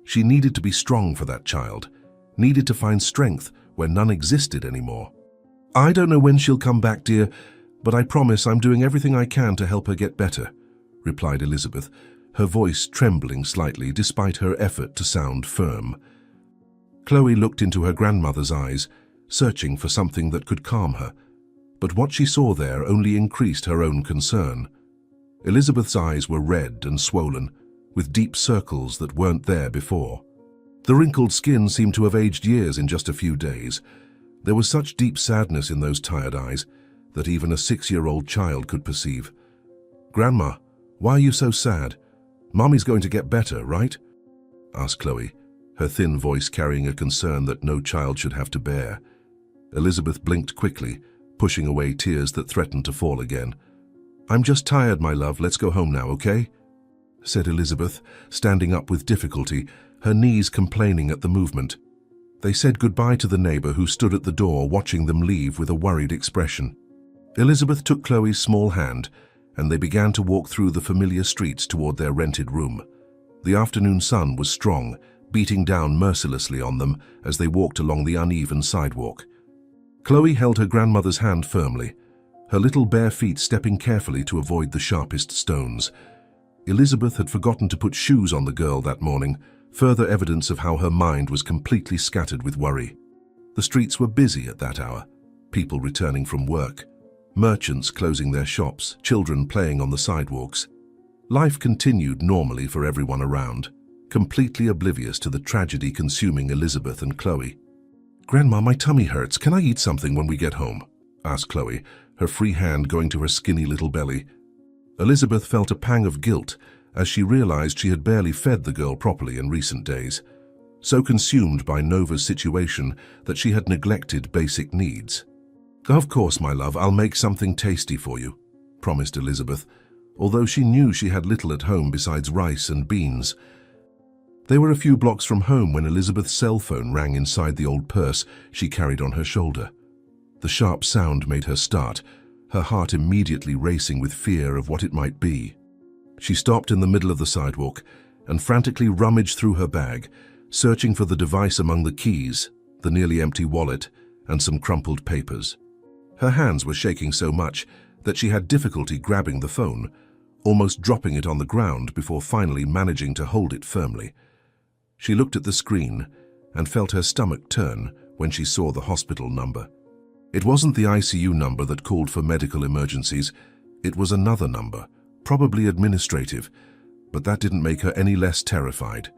She needed to be strong for that child, needed to find strength where none existed anymore. "I don't know when she'll come back, dear, but I promise I'm doing everything I can to help her get better," replied Elizabeth, her voice trembling slightly despite her effort to sound firm. Chloe looked into her grandmother's eyes, searching for something that could calm her, but what she saw there only increased her own concern. Elizabeth's eyes were red and swollen, with deep circles that weren't there before. The wrinkled skin seemed to have aged years in just a few days. There was such deep sadness in those tired eyes that even a 6-year-old child could perceive. "Grandma, why are you so sad? Mommy's going to get better, right?" asked Chloe, her thin voice carrying a concern that no child should have to bear. Elizabeth blinked quickly, pushing away tears that threatened to fall again. "I'm just tired, my love. Let's go home now, okay?" said Elizabeth, standing up with difficulty, her knees complaining at the movement. They said goodbye to the neighbor who stood at the door watching them leave with a worried expression. Elizabeth took Chloe's small hand, and they began to walk through the familiar streets toward their rented room. The afternoon sun was strong, beating down mercilessly on them as they walked along the uneven sidewalk. Chloe held her grandmother's hand firmly, her little bare feet stepping carefully to avoid the sharpest stones. Elizabeth had forgotten to put shoes on the girl that morning, further evidence of how her mind was completely scattered with worry. The streets were busy at that hour, people returning from work, merchants closing their shops, children playing on the sidewalks. Life continued normally for everyone around, completely oblivious to the tragedy consuming Elizabeth and Chloe. "Grandma, my tummy hurts. Can I eat something when we get home?" asked Chloe, her free hand going to her skinny little belly. Elizabeth felt a pang of guilt as she realized she had barely fed the girl properly in recent days, so consumed by Nova's situation that she had neglected basic needs. "Of course, my love, I'll make something tasty for you," promised Elizabeth, although she knew she had little at home besides rice and beans. They were a few blocks from home when Elizabeth's cell phone rang inside the old purse she carried on her shoulder. The sharp sound made her start, her heart immediately racing with fear of what it might be. She stopped in the middle of the sidewalk and frantically rummaged through her bag, searching for the device among the keys, the nearly empty wallet, and some crumpled papers. Her hands were shaking so much that she had difficulty grabbing the phone, almost dropping it on the ground before finally managing to hold it firmly. She looked at the screen and felt her stomach turn when she saw the hospital number. It wasn't the ICU number that called for medical emergencies. It was another number, probably administrative, but that didn't make her any less terrified.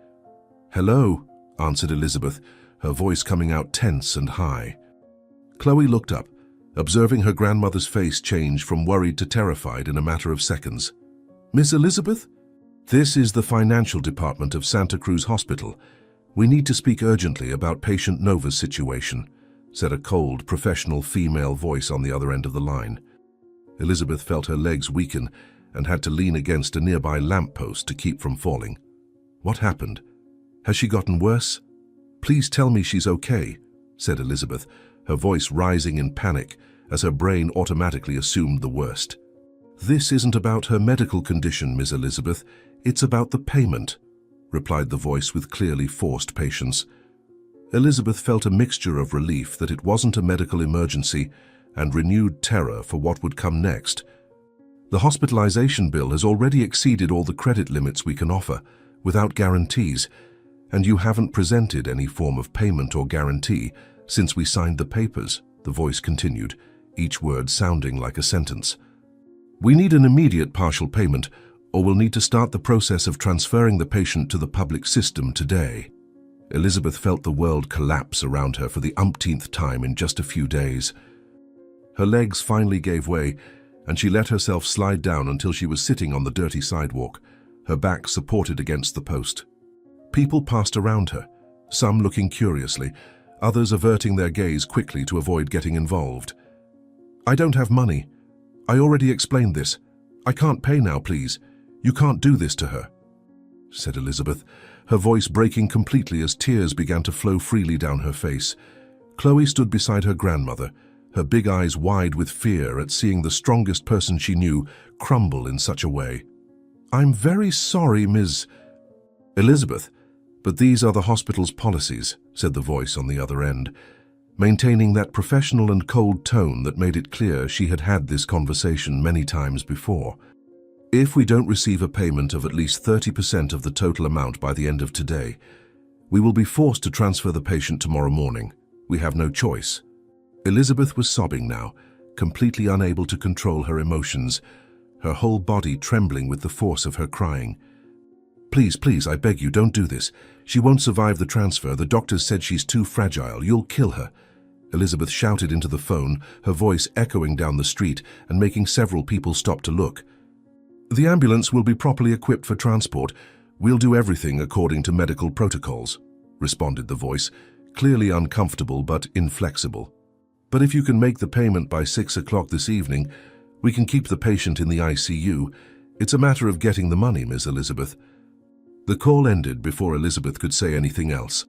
"Hello," answered Elizabeth, her voice coming out tense and high. Chloe looked up, observing her grandmother's face change from worried to terrified in a matter of seconds. "Miss Elizabeth? This is the financial department of Santa Cruz Hospital. We need to speak urgently about patient Nova's situation," said a cold, professional female voice on the other end of the line. Elizabeth felt her legs weaken and had to lean against a nearby lamppost to keep from falling. "What happened? Has she gotten worse? Please tell me she's okay," said Elizabeth, her voice rising in panic as her brain automatically assumed the worst. "This isn't about her medical condition, Miss Elizabeth. It's about the payment," replied the voice with clearly forced patience. Elizabeth felt a mixture of relief that it wasn't a medical emergency and renewed terror for what would come next. "The hospitalization bill has already exceeded all the credit limits we can offer, without guarantees, and you haven't presented any form of payment or guarantee since we signed the papers," the voice continued, each word sounding like a sentence. "We need an immediate partial payment, or we'll need to start the process of transferring the patient to the public system today." Elizabeth felt the world collapse around her for the umpteenth time in just a few days. Her legs finally gave way, and she let herself slide down until she was sitting on the dirty sidewalk, her back supported against the post. People passed around her, some looking curiously, others averting their gaze quickly to avoid getting involved. "I don't have money. I already explained this. I can't pay now, please. You can't do this to her," said Elizabeth, her voice breaking completely as tears began to flow freely down her face. Chloe stood beside her grandmother, her big eyes wide with fear at seeing the strongest person she knew crumble in such a way. "I'm very sorry, Ms. Elizabeth, but these are the hospital's policies," said the voice on the other end, maintaining that professional and cold tone that made it clear she had had this conversation many times before. "If we don't receive a payment of at least 30% of the total amount by the end of today, we will be forced to transfer the patient tomorrow morning. We have no choice." Elizabeth was sobbing now, completely unable to control her emotions, her whole body trembling with the force of her crying. "Please, please, I beg you, don't do this. She won't survive the transfer. The doctors said she's too fragile. You'll kill her," Elizabeth shouted into the phone, her voice echoing down the street and making several people stop to look. "The ambulance will be properly equipped for transport. We'll do everything according to medical protocols," responded the voice, clearly uncomfortable but inflexible. "But if you can make the payment by 6 o'clock this evening, we can keep the patient in the ICU. It's a matter of getting the money, Miss Elizabeth." The call ended before Elizabeth could say anything else,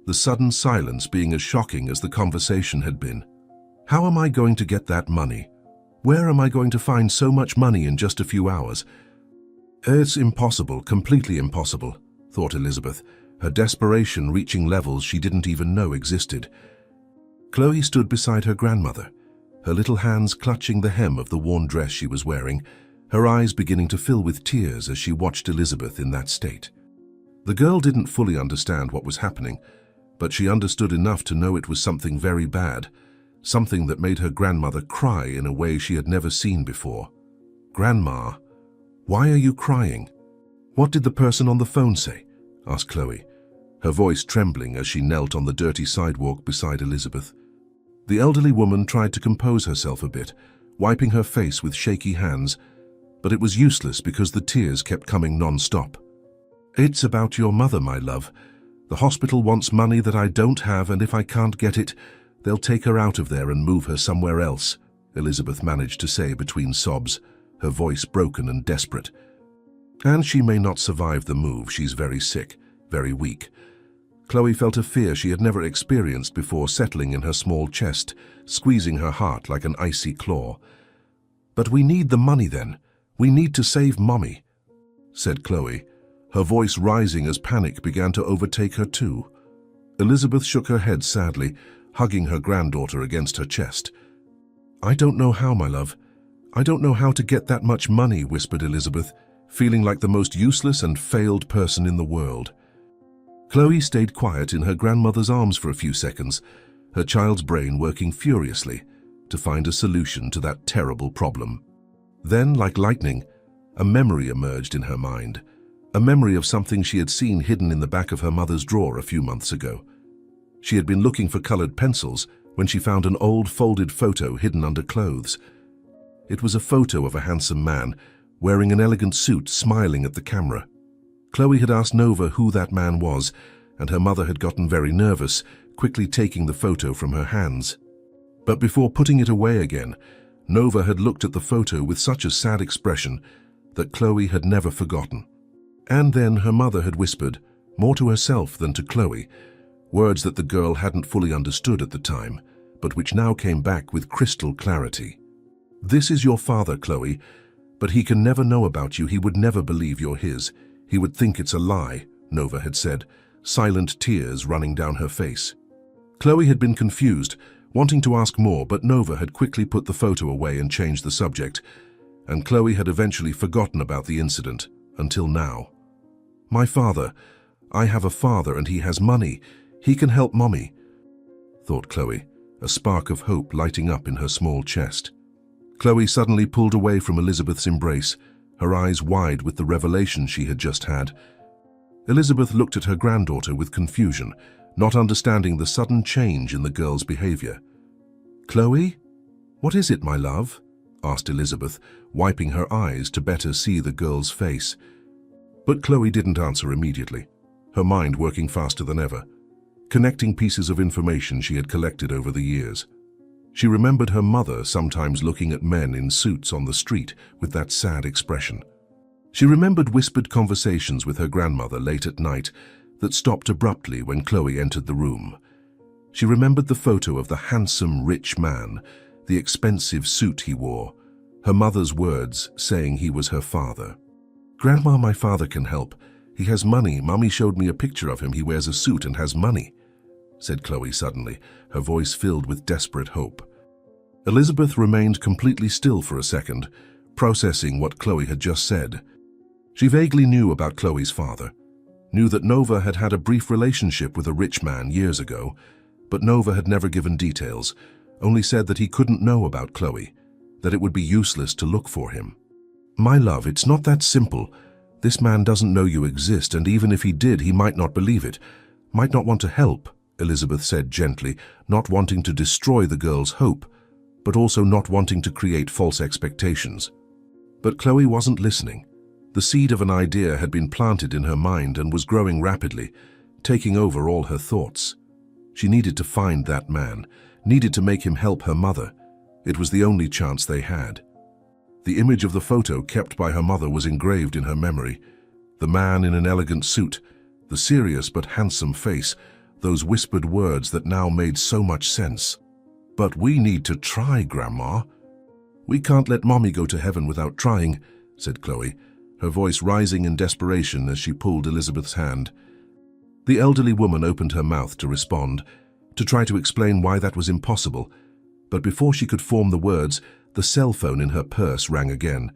the sudden silence being as shocking as the conversation had been. How am I going to get that money? Where am I going to find so much money in just a few hours? It's impossible, completely impossible, thought Elizabeth, her desperation reaching levels she didn't even know existed. Chloe stood beside her grandmother, her little hands clutching the hem of the worn dress she was wearing, her eyes beginning to fill with tears as she watched Elizabeth in that state. The girl didn't fully understand what was happening, but she understood enough to know it was something very bad, something that made her grandmother cry in a way she had never seen before. "Grandma, why are you crying? What did the person on the phone say?" asked Chloe, her voice trembling as she knelt on the dirty sidewalk beside Elizabeth. The elderly woman tried to compose herself a bit, wiping her face with shaky hands, but it was useless because the tears kept coming non-stop. "It's about your mother, my love. The hospital wants money that I don't have, and if I can't get it, they'll take her out of there and move her somewhere else," Elizabeth managed to say between sobs, her voice broken and desperate. "And she may not survive the move. She's very sick, very weak." Chloe felt a fear she had never experienced before settling in her small chest, squeezing her heart like an icy claw. "But we need the money then. We need to save Mommy," said Chloe, her voice rising as panic began to overtake her too. Elizabeth shook her head sadly, hugging her granddaughter against her chest. "I don't know how, my love. I don't know how to get that much money," whispered Elizabeth, feeling like the most useless and failed person in the world. Chloe stayed quiet in her grandmother's arms for a few seconds, her child's brain working furiously to find a solution to that terrible problem. Then, like lightning, a memory emerged in her mind, a memory of something she had seen hidden in the back of her mother's drawer a few months ago. She had been looking for colored pencils when she found an old folded photo hidden under clothes. It was a photo of a handsome man, wearing an elegant suit, smiling at the camera. Chloe had asked Nova who that man was, and her mother had gotten very nervous, quickly taking the photo from her hands. But before putting it away again, Nova had looked at the photo with such a sad expression that Chloe had never forgotten. And then her mother had whispered, more to herself than to Chloe, words that the girl hadn't fully understood at the time, but which now came back with crystal clarity. "This is your father, Chloe, but he can never know about you. He would never believe you're his. He would think it's a lie," Nova had said, silent tears running down her face. Chloe had been confused, wanting to ask more, but Nova had quickly put the photo away and changed the subject, and Chloe had eventually forgotten about the incident, until now. "My father. I have a father and he has money. He can help Mommy," thought Chloe, a spark of hope lighting up in her small chest. Chloe suddenly pulled away from Elizabeth's embrace, her eyes wide with the revelation she had just had. Elizabeth looked at her granddaughter with confusion, not understanding the sudden change in the girl's behavior. "Chloe? What is it, my love?" asked Elizabeth, wiping her eyes to better see the girl's face. But Chloe didn't answer immediately, her mind working faster than ever, connecting pieces of information she had collected over the years. She remembered her mother sometimes looking at men in suits on the street with that sad expression. She remembered whispered conversations with her grandmother late at night that stopped abruptly when Chloe entered the room. She remembered the photo of the handsome, rich man, the expensive suit he wore, her mother's words saying he was her father. "Grandma, my father can help. He has money. Mommy showed me a picture of him. He wears a suit and has money," said Chloe suddenly, her voice filled with desperate hope. Elizabeth remained completely still for a second, processing what Chloe had just said. She vaguely knew about Chloe's father, knew that Nova had had a brief relationship with a rich man years ago, but Nova had never given details, only said that he couldn't know about Chloe, that it would be useless to look for him. "My love, it's not that simple. This man doesn't know you exist, and even if he did, he might not believe it, might not want to help," Elizabeth said gently, not wanting to destroy the girl's hope, but also not wanting to create false expectations. But Chloe wasn't listening. The seed of an idea had been planted in her mind and was growing rapidly, taking over all her thoughts. She needed to find that man, needed to make him help her mother. It was the only chance they had. The image of the photo kept by her mother was engraved in her memory. The man in an elegant suit, the serious but handsome face, those whispered words that now made so much sense. "But we need to try, Grandma." "We can't let Mommy go to heaven without trying," said Chloe, her voice rising in desperation as she pulled Elizabeth's hand. The elderly woman opened her mouth to respond, to try to explain why that was impossible, but before she could form the words, the cell phone in her purse rang again.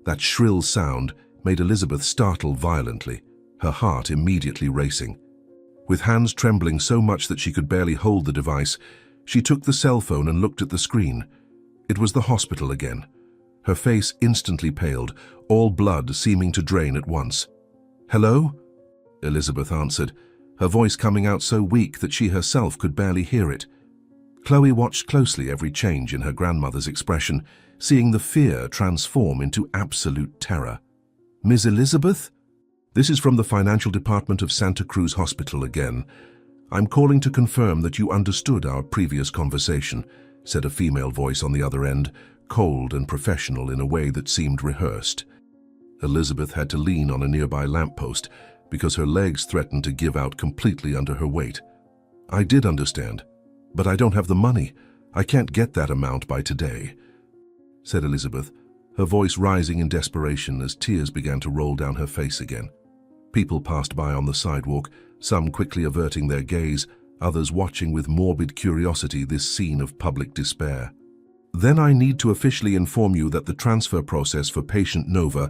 That shrill sound made Elizabeth startle violently, her heart immediately racing. With hands trembling so much that she could barely hold the device, she took the cell phone and looked at the screen. It was the hospital again. Her face instantly paled, all blood seeming to drain at once. "Hello?" Elizabeth answered, her voice coming out so weak that she herself could barely hear it. Chloe watched closely every change in her grandmother's expression, seeing the fear transform into absolute terror. "Ms. Elizabeth? This is from the financial department of Santa Cruz Hospital again. I'm calling to confirm that you understood our previous conversation," said a female voice on the other end, cold and professional in a way that seemed rehearsed. Elizabeth had to lean on a nearby lamppost because her legs threatened to give out completely under her weight. "I did understand, but I don't have the money. I can't get that amount by today," said Elizabeth, her voice rising in desperation as tears began to roll down her face again. People passed by on the sidewalk, some quickly averting their gaze, others watching with morbid curiosity this scene of public despair. "Then I need to officially inform you that the transfer process for patient Nova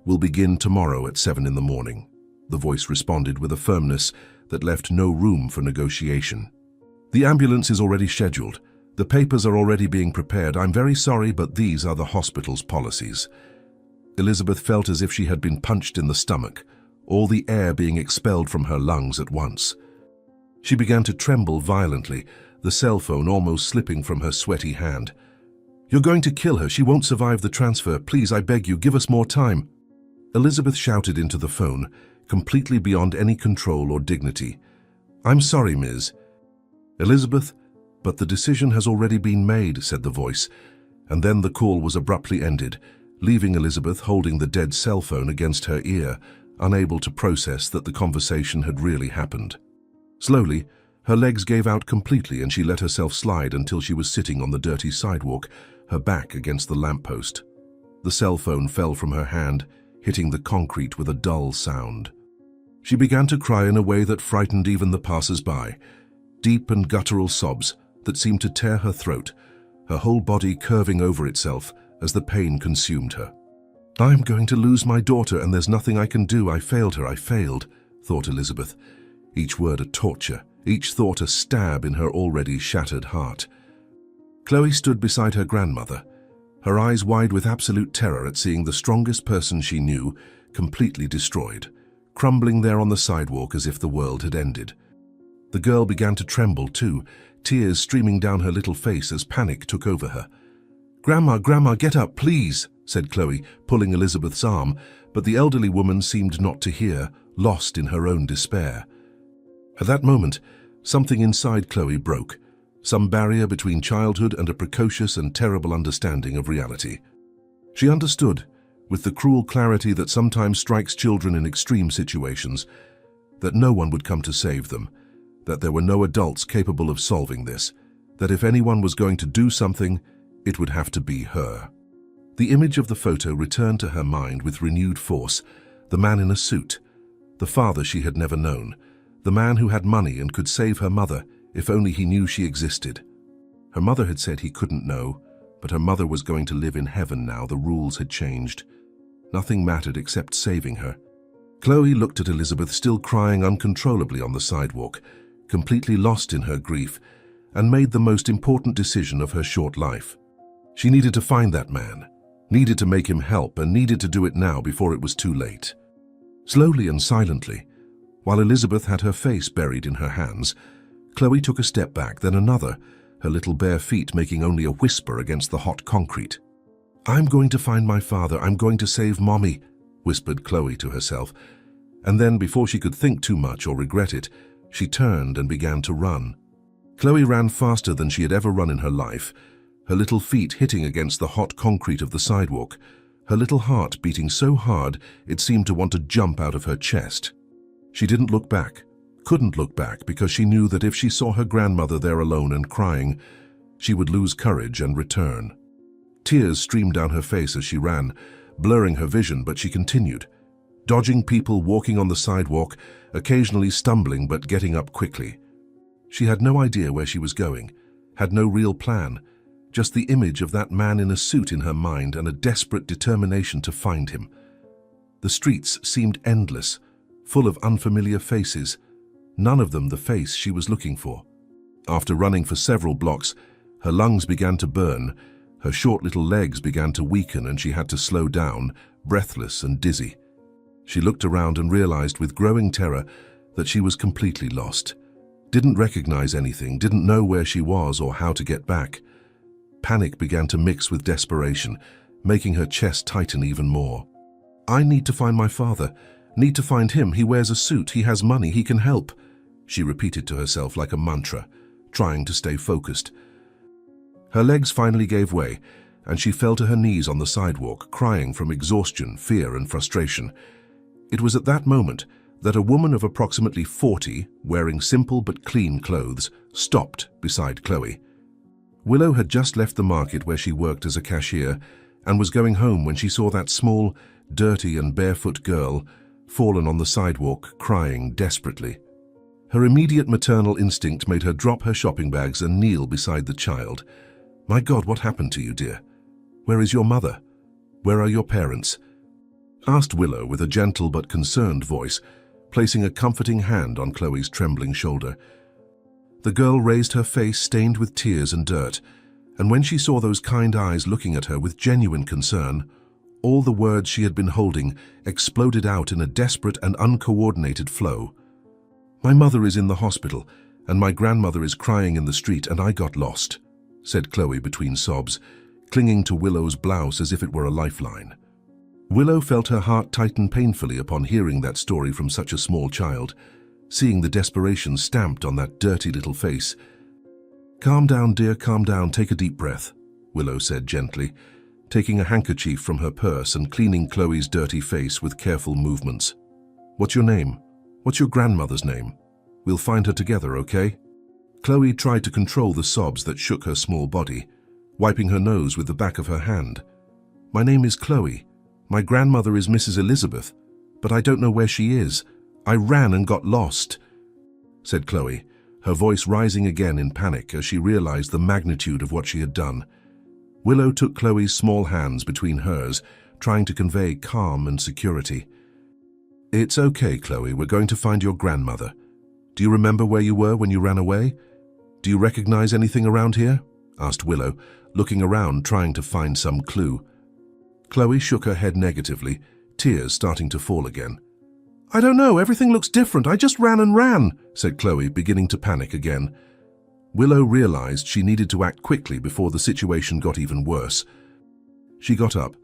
will begin tomorrow at 7 in the morning," the voice responded with a firmness that left no room for negotiation. "The ambulance is already scheduled. The papers are already being prepared. I'm very sorry, but these are the hospital's policies." Elizabeth felt as if she had been punched in the stomach, all the air being expelled from her lungs at once. She began to tremble violently, the cell phone almost slipping from her sweaty hand. "You're going to kill her. She won't survive the transfer. Please, I beg you, give us more time." Elizabeth shouted into the phone, completely beyond any control or dignity. "I'm sorry, Ms. Elizabeth, but the decision has already been made," said the voice, and then the call was abruptly ended, leaving Elizabeth holding the dead cell phone against her ear, unable to process that the conversation had really happened. Slowly, her legs gave out completely and she let herself slide until she was sitting on the dirty sidewalk, her back against the lamppost. The cell phone fell from her hand, hitting the concrete with a dull sound. She began to cry in a way that frightened even the passers-by, deep and guttural sobs that seemed to tear her throat, her whole body curving over itself as the pain consumed her. "I'm going to lose my daughter and there's nothing I can do. I failed her, I failed," thought Elizabeth, each word a torture, each thought a stab in her already shattered heart. Chloe stood beside her grandmother, her eyes wide with absolute terror at seeing the strongest person she knew completely destroyed, crumbling there on the sidewalk as if the world had ended. The girl began to tremble too, tears streaming down her little face as panic took over her. Grandma, get up, please," said Chloe, pulling Elizabeth's arm, but the elderly woman seemed not to hear, lost in her own despair. At that moment, something inside Chloe broke, some barrier between childhood and a precocious and terrible understanding of reality. She understood, with the cruel clarity that sometimes strikes children in extreme situations, that no one would come to save them, that there were no adults capable of solving this, that if anyone was going to do something, it would have to be her. The image of the photo returned to her mind with renewed force, the man in a suit, the father she had never known, the man who had money and could save her mother if only he knew she existed. Her mother had said he couldn't know, but her mother was going to live in heaven now. The rules had changed. Nothing mattered except saving her. Chloe looked at Elizabeth still crying uncontrollably on the sidewalk, completely lost in her grief, and made the most important decision of her short life. She needed to find that man, needed to make him help, and needed to do it now before it was too late. Slowly and silently, while Elizabeth had her face buried in her hands, Chloe took a step back, then another, her little bare feet making only a whisper against the hot concrete. "I'm going to find my father. I'm going to save Mommy," whispered Chloe to herself. And then, before she could think too much or regret it, she turned and began to run. Chloe ran faster than she had ever run in her life, her little feet hitting against the hot concrete of the sidewalk, her little heart beating so hard it seemed to want to jump out of her chest. She didn't look back, couldn't look back, because she knew that if she saw her grandmother there alone and crying, she would lose courage and return. Tears streamed down her face as she ran, blurring her vision, but she continued, dodging people walking on the sidewalk, occasionally stumbling but getting up quickly. She had no idea where she was going, had no real plan, just the image of that man in a suit in her mind and a desperate determination to find him. The streets seemed endless, full of unfamiliar faces, none of them the face she was looking for. After running for several blocks, her lungs began to burn, her short little legs began to weaken, and she had to slow down, breathless and dizzy. She looked around and realized with growing terror that she was completely lost. Didn't recognize anything, didn't know where she was or how to get back. Panic began to mix with desperation, making her chest tighten even more. "I need to find my father. Need to find him. He wears a suit. He has money. He can help," she repeated to herself like a mantra, trying to stay focused. Her legs finally gave way, and she fell to her knees on the sidewalk, crying from exhaustion, fear, and frustration. It was at that moment that a woman of approximately 40, wearing simple but clean clothes, stopped beside Chloe. Willow had just left the market where she worked as a cashier and was going home when she saw that small, dirty and barefoot girl fallen on the sidewalk, crying desperately. Her immediate maternal instinct made her drop her shopping bags and kneel beside the child. "My God, what happened to you, dear? Where is your mother? Where are your parents?" asked Willow with a gentle but concerned voice, placing a comforting hand on Chloe's trembling shoulder. The girl raised her face stained with tears and dirt, and when she saw those kind eyes looking at her with genuine concern, all the words she had been holding exploded out in a desperate and uncoordinated flow. "My mother is in the hospital, and my grandmother is crying in the street, and I got lost," said Chloe between sobs, clinging to Willow's blouse as if it were a lifeline. Willow felt her heart tighten painfully upon hearing that story from such a small child, seeing the desperation stamped on that dirty little face. "Calm down, dear, calm down. Take a deep breath," Willow said gently, taking a handkerchief from her purse and cleaning Chloe's dirty face with careful movements. "What's your name? What's your grandmother's name? We'll find her together, okay?" Chloe tried to control the sobs that shook her small body, wiping her nose with the back of her hand. "My name is Chloe. My grandmother is Mrs. Elizabeth, but I don't know where she is. I ran and got lost," said Chloe, her voice rising again in panic as she realized the magnitude of what she had done. Willow took Chloe's small hands between hers, trying to convey calm and security. "It's okay, Chloe. We're going to find your grandmother. Do you remember where you were when you ran away? Do you recognize anything around here?" asked Willow, looking around trying to find some clue. Chloe shook her head negatively, tears starting to fall again. "I don't know, everything looks different. I just ran and ran," said Chloe, beginning to panic again. Willow realized she needed to act quickly before the situation got even worse. She got up,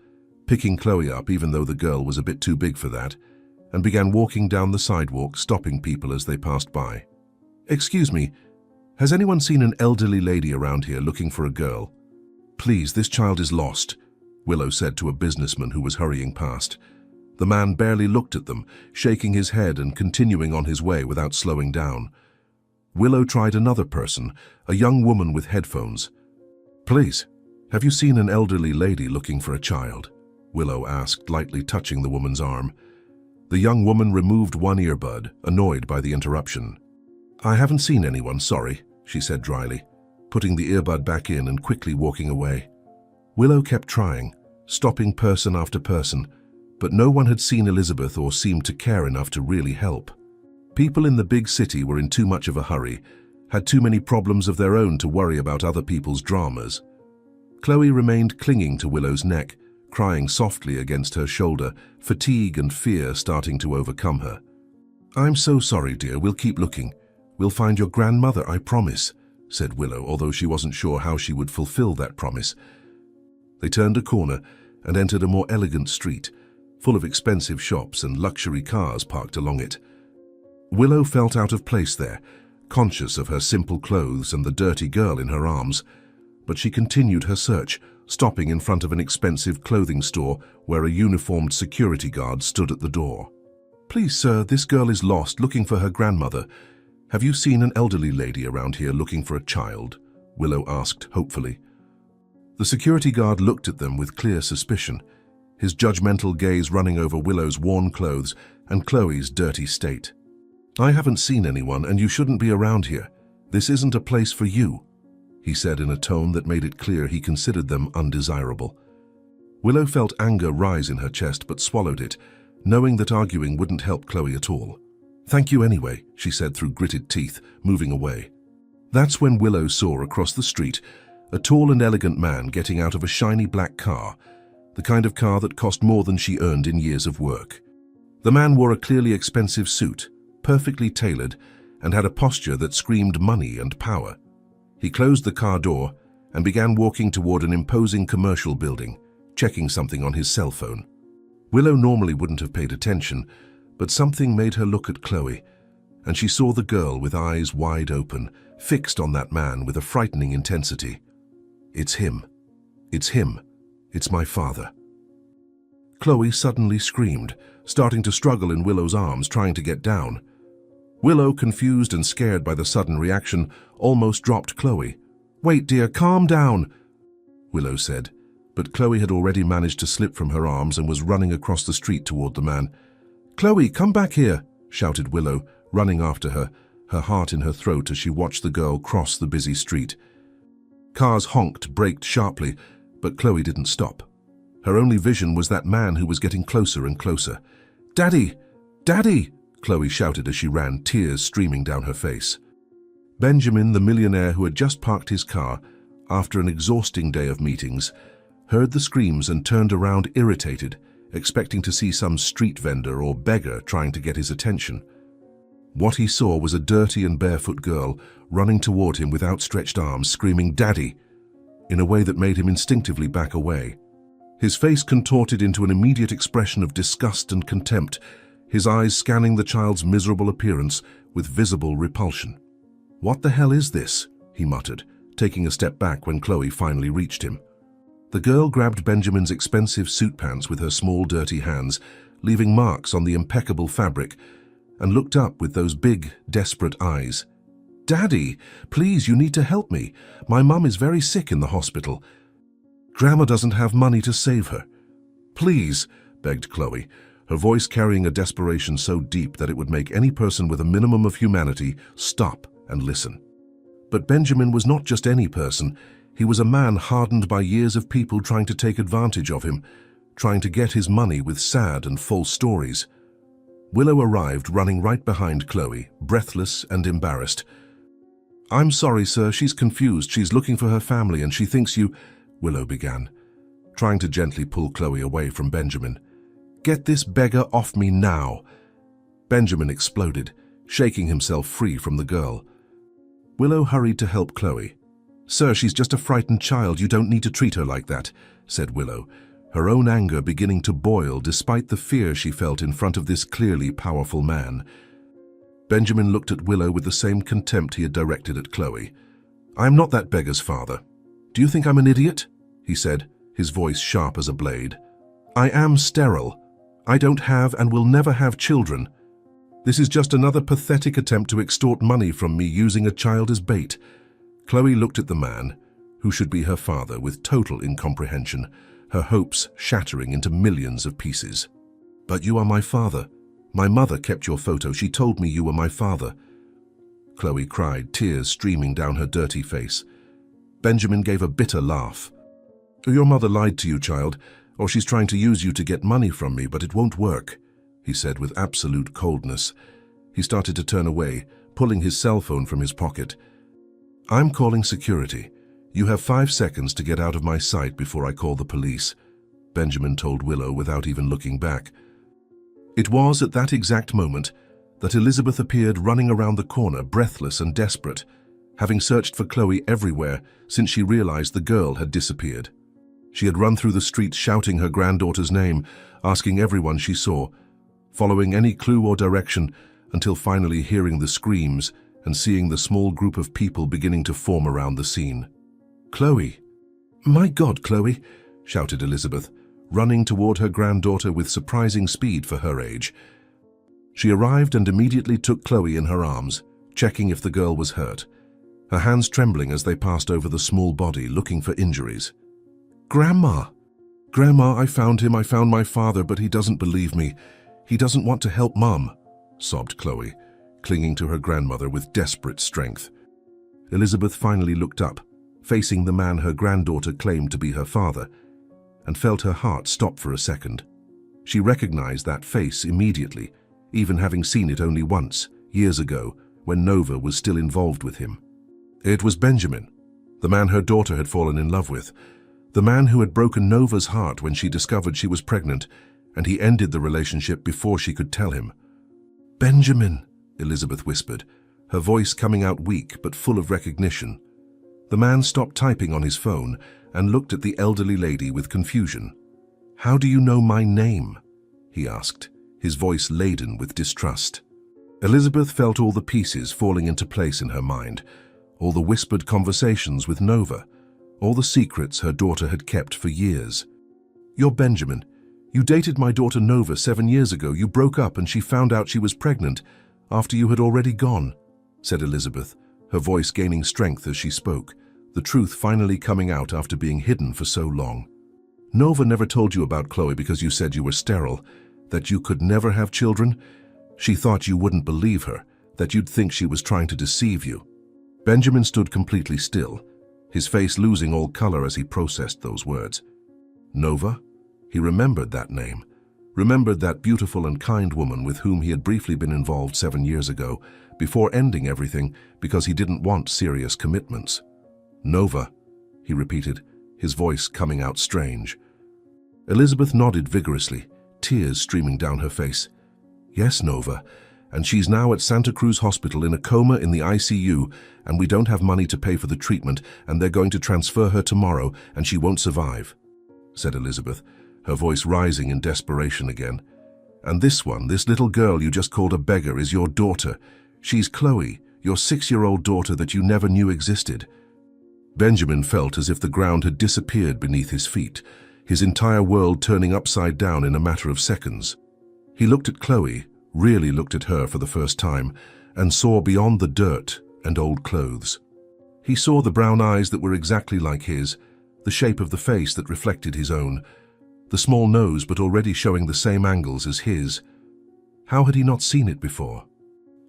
picking Chloe up even though the girl was a bit too big for that, and began walking down the sidewalk, stopping people as they passed by. "Excuse me, has anyone seen an elderly lady around here looking for a girl? Please, this child is lost," Willow said to a businessman who was hurrying past. The man barely looked at them, shaking his head and continuing on his way without slowing down. Willow tried another person, a young woman with headphones. "Please, have you seen an elderly lady looking for a child?" Willow asked, lightly touching the woman's arm. The young woman removed one earbud, annoyed by the interruption. "I haven't seen anyone, sorry," she said dryly, putting the earbud back in and quickly walking away. Willow kept trying, stopping person after person, but no one had seen Elizabeth or seemed to care enough to really help. People in the big city were in too much of a hurry, had too many problems of their own to worry about other people's dramas. Chloe remained clinging to Willow's neck, crying softly against her shoulder, fatigue and fear starting to overcome her. "I'm so sorry, dear. We'll keep looking. We'll find your grandmother, I promise," said Willow, although she wasn't sure how she would fulfill that promise. They turned a corner and entered a more elegant street, full of expensive shops and luxury cars parked along it. Willow felt out of place there, conscious of her simple clothes and the dirty girl in her arms, but she continued her search, stopping in front of an expensive clothing store where a uniformed security guard stood at the door. "Please, sir, this girl is lost, looking for her grandmother. Have you seen an elderly lady around here looking for a child?" Willow asked hopefully. The security guard looked at them with clear suspicion, his judgmental gaze running over Willow's worn clothes and Chloe's dirty state. "I haven't seen anyone, and you shouldn't be around here. "This isn't a place for you," he said in a tone that made it clear he considered them undesirable. Willow felt anger rise in her chest but swallowed it, knowing that arguing wouldn't help Chloe at all. "Thank you anyway," she said through gritted teeth, moving away. That's when Willow saw across the street a tall and elegant man getting out of a shiny black car, the kind of car that cost more than she earned in years of work. The man wore a clearly expensive suit, perfectly tailored, and had a posture that screamed money and power. He closed the car door and began walking toward an imposing commercial building, checking something on his cell phone. Willow normally wouldn't have paid attention, but something made her look at Chloe, and she saw the girl with eyes wide open, fixed on that man with a frightening intensity. "It's him. It's him. It's my father." Chloe suddenly screamed, starting to struggle in Willow's arms, trying to get down. Willow, confused and scared by the sudden reaction, almost dropped Chloe. "Wait, dear, calm down," Willow said, but Chloe had already managed to slip from her arms and was running across the street toward the man. "Chloe, come back here," shouted Willow, running after her, her heart in her throat as she watched the girl cross the busy street. Cars honked, braked sharply, but Chloe didn't stop. Her only vision was that man who was getting closer and closer. "Daddy! Daddy!" Chloe shouted as she ran, tears streaming down her face. Benjamin, the millionaire who had just parked his car after an exhausting day of meetings, heard the screams and turned around irritated, expecting to see some street vendor or beggar trying to get his attention. What he saw was a dirty and barefoot girl running toward him with outstretched arms, screaming "Daddy!" in a way that made him instinctively back away. His face contorted into an immediate expression of disgust and contempt, his eyes scanning the child's miserable appearance with visible repulsion. "What the hell is this?" he muttered, taking a step back when Chloe finally reached him. The girl grabbed Benjamin's expensive suit pants with her small, dirty hands, leaving marks on the impeccable fabric, and looked up with those big, desperate eyes. "Daddy, please, you need to help me. My mum is very sick in the hospital. Grandma doesn't have money to save her. Please," begged Chloe, her voice carrying a desperation so deep that it would make any person with a minimum of humanity stop and listen. But Benjamin was not just any person. He was a man hardened by years of people trying to take advantage of him, trying to get his money with sad and false stories. Willow arrived running right behind Chloe, breathless and embarrassed. "I'm sorry, sir, she's confused. She's looking for her family and she thinks you—" Willow began, trying to gently pull Chloe away from Benjamin. "Get this beggar off me now!" Benjamin exploded, shaking himself free from the girl. Willow hurried to help Chloe. "Sir, she's just a frightened child. You don't need to treat her like that," said Willow, her own anger beginning to boil despite the fear she felt in front of this clearly powerful man. Benjamin looked at Willow with the same contempt he had directed at Chloe. "I'm not that beggar's father. Do you think I'm an idiot?" he said, his voice sharp as a blade. "I am sterile. I don't have and will never have children. This is just another pathetic attempt to extort money from me using a child as bait." Chloe looked at the man, who should be her father, with total incomprehension, her hopes shattering into millions of pieces. "But you are my father. My mother kept your photo. She told me you were my father." Chloe cried, tears streaming down her dirty face. Benjamin gave a bitter laugh. "Your mother lied to you, child, or she's trying to use you to get money from me, but it won't work," he said with absolute coldness. He started to turn away, pulling his cell phone from his pocket. "I'm calling security. You have 5 seconds to get out of my sight before I call the police," Benjamin told Willow without even looking back. It was at that exact moment that Elizabeth appeared running around the corner, breathless and desperate, having searched for Chloe everywhere since she realized the girl had disappeared. She had run through the streets shouting her granddaughter's name, asking everyone she saw, following any clue or direction until finally hearing the screams and seeing the small group of people beginning to form around the scene. "Chloe! My God, Chloe!" shouted Elizabeth, running toward her granddaughter with surprising speed for her age. She arrived and immediately took Chloe in her arms, checking if the girl was hurt, her hands trembling as they passed over the small body, looking for injuries. "Grandma! Grandma, I found him. I found my father, but he doesn't believe me. He doesn't want to help Mum," sobbed Chloe, clinging to her grandmother with desperate strength. Elizabeth finally looked up, facing the man her granddaughter claimed to be her father, and felt her heart stop for a second. She recognized that face immediately, even having seen it only once, years ago, when Nova was still involved with him. It was Benjamin, the man her daughter had fallen in love with, the man who had broken Nova's heart when she discovered she was pregnant, and he ended the relationship before she could tell him. "Benjamin," Elizabeth whispered, her voice coming out weak but full of recognition. The man stopped typing on his phone and looked at the elderly lady with confusion. "How do you know my name?" he asked, his voice laden with distrust. Elizabeth felt all the pieces falling into place in her mind, all the whispered conversations with Nova, all the secrets her daughter had kept for years. "You're Benjamin. You dated my daughter Nova 7 years ago. You broke up and she found out she was pregnant after you had already gone," said Elizabeth, her voice gaining strength as she spoke, the truth finally coming out after being hidden for so long. "Nova never told you about Chloe because you said you were sterile, that you could never have children. She thought you wouldn't believe her, that you'd think she was trying to deceive you." Benjamin stood completely still, his face losing all color as he processed those words. Nova? He remembered that name, remembered that beautiful and kind woman with whom he had briefly been involved 7 years ago, before ending everything because he didn't want serious commitments. "Nova," he repeated, his voice coming out strange. Elizabeth nodded vigorously, tears streaming down her face. "Yes, Nova, and she's now at Santa Cruz Hospital in a coma in the ICU, and we don't have money to pay for the treatment, and they're going to transfer her tomorrow, and she won't survive," said Elizabeth, her voice rising in desperation again. "And this little girl you just called a beggar, is your daughter. She's Chloe, your 6-year-old daughter that you never knew existed." Benjamin felt as if the ground had disappeared beneath his feet, his entire world turning upside down in a matter of seconds. He looked at Chloe, really looked at her for the first time, and saw beyond the dirt and old clothes. He saw the brown eyes that were exactly like his, the shape of the face that reflected his own, the small nose but already showing the same angles as his. How had he not seen it before?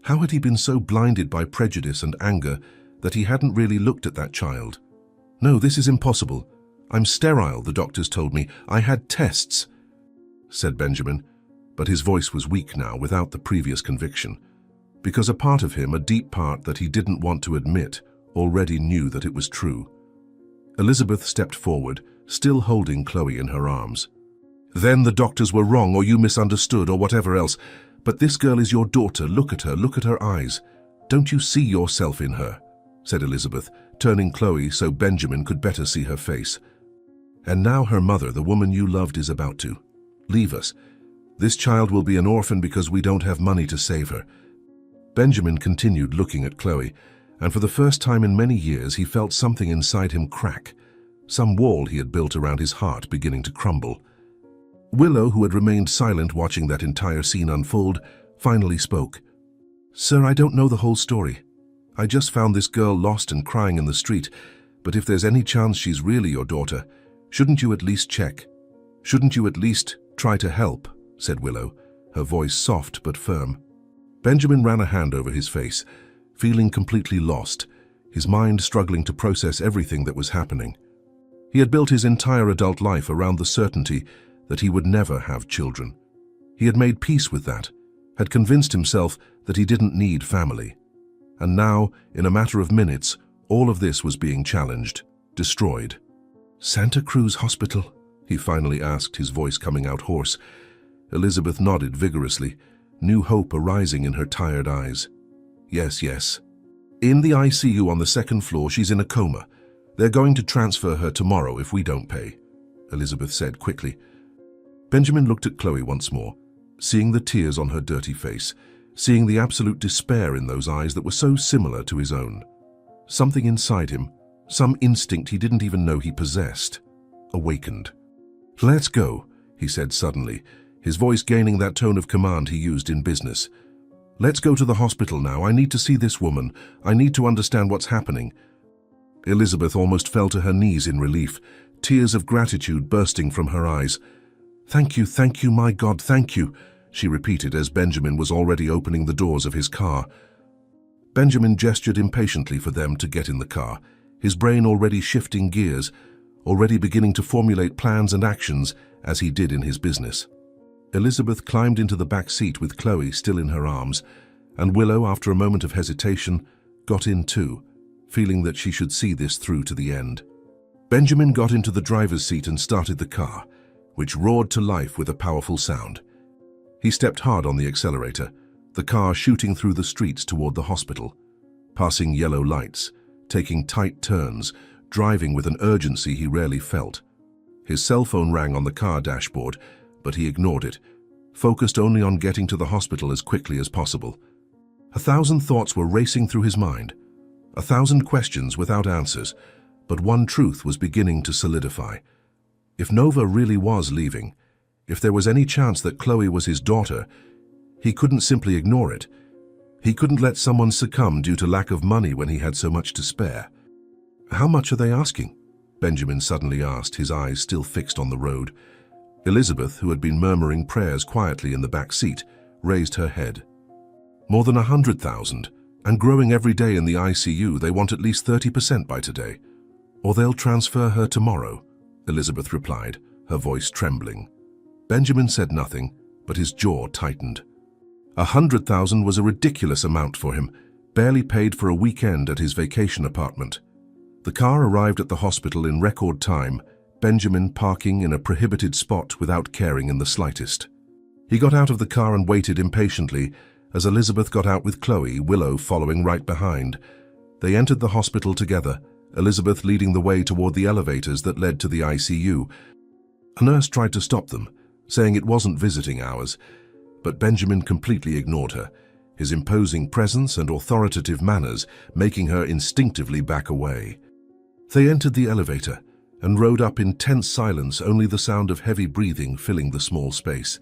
How had he been so blinded by prejudice and anger that he hadn't really looked at that child? "No, this is impossible. I'm sterile, the doctors told me. I had tests," said Benjamin, but his voice was weak now without the previous conviction, because a part of him, a deep part that he didn't want to admit, already knew that it was true. Elizabeth stepped forward, still holding Chloe in her arms. "Then the doctors were wrong, or you misunderstood, or whatever else. But this girl is your daughter. Look at her eyes. Don't you see yourself in her?" said Elizabeth, turning Chloe so Benjamin could better see her face. "And now her mother, the woman you loved, is about to leave us. This child will be an orphan because we don't have money to save her." Benjamin continued looking at Chloe, and for the first time in many years he felt something inside him crack, some wall he had built around his heart beginning to crumble. Willow, who had remained silent watching that entire scene unfold, finally spoke. "Sir, I don't know the whole story. I just found this girl lost and crying in the street, but if there's any chance she's really your daughter, shouldn't you at least check? Shouldn't you at least try to help?" said Willow, her voice soft but firm. Benjamin ran a hand over his face, feeling completely lost, his mind struggling to process everything that was happening. He had built his entire adult life around the certainty that he would never have children. He had made peace with that, had convinced himself that he didn't need family. And now, in a matter of minutes, all of this was being challenged, destroyed. "Santa Cruz Hospital?" he finally asked, his voice coming out hoarse. Elizabeth nodded vigorously, new hope arising in her tired eyes. Yes. In the ICU on the 2nd floor, she's in a coma. They're going to transfer her tomorrow if we don't pay," Elizabeth said quickly. Benjamin looked at Chloe once more, seeing the tears on her dirty face, seeing the absolute despair in those eyes that were so similar to his own. Something inside him, some instinct he didn't even know he possessed, awakened. "Let's go," he said suddenly, his voice gaining that tone of command he used in business. "Let's go to the hospital now. I need to see this woman. I need to understand what's happening." Elizabeth almost fell to her knees in relief, tears of gratitude bursting from her eyes. Thank you, my God, thank you," she repeated as Benjamin was already opening the doors of his car. Benjamin gestured impatiently for them to get in the car, his brain already shifting gears, already beginning to formulate plans and actions as he did in his business. Elizabeth climbed into the back seat with Chloe still in her arms, and Willow, after a moment of hesitation, got in too, feeling that she should see this through to the end. Benjamin got into the driver's seat and started the car, which roared to life with a powerful sound. He stepped hard on the accelerator, the car shooting through the streets toward the hospital, passing yellow lights, taking tight turns, driving with an urgency he rarely felt. His cell phone rang on the car dashboard, but he ignored it, focused only on getting to the hospital as quickly as possible. 1,000 thoughts were racing through his mind, 1,000 questions without answers, but one truth was beginning to solidify. If Nova really was leaving, if there was any chance that Chloe was his daughter, he couldn't simply ignore it. He couldn't let someone succumb due to lack of money when he had so much to spare. "How much are they asking?" Benjamin suddenly asked, his eyes still fixed on the road. Elizabeth, who had been murmuring prayers quietly in the back seat, raised her head. "More than 100,000, and growing every day in the ICU. They want at least 30% by today. Or they'll transfer her tomorrow," Elizabeth replied, her voice trembling. Benjamin said nothing, but his jaw tightened. 100,000 was a ridiculous amount for him, barely paid for a weekend at his vacation apartment. The car arrived at the hospital in record time, Benjamin parking in a prohibited spot without caring in the slightest. He got out of the car and waited impatiently as Elizabeth got out with Chloe, Willow following right behind. They entered the hospital together, Elizabeth leading the way toward the elevators that led to the ICU. A nurse tried to stop them, saying it wasn't visiting hours, but Benjamin completely ignored her, his imposing presence and authoritative manners making her instinctively back away. They entered the elevator and rode up in tense silence, only the sound of heavy breathing filling the small space.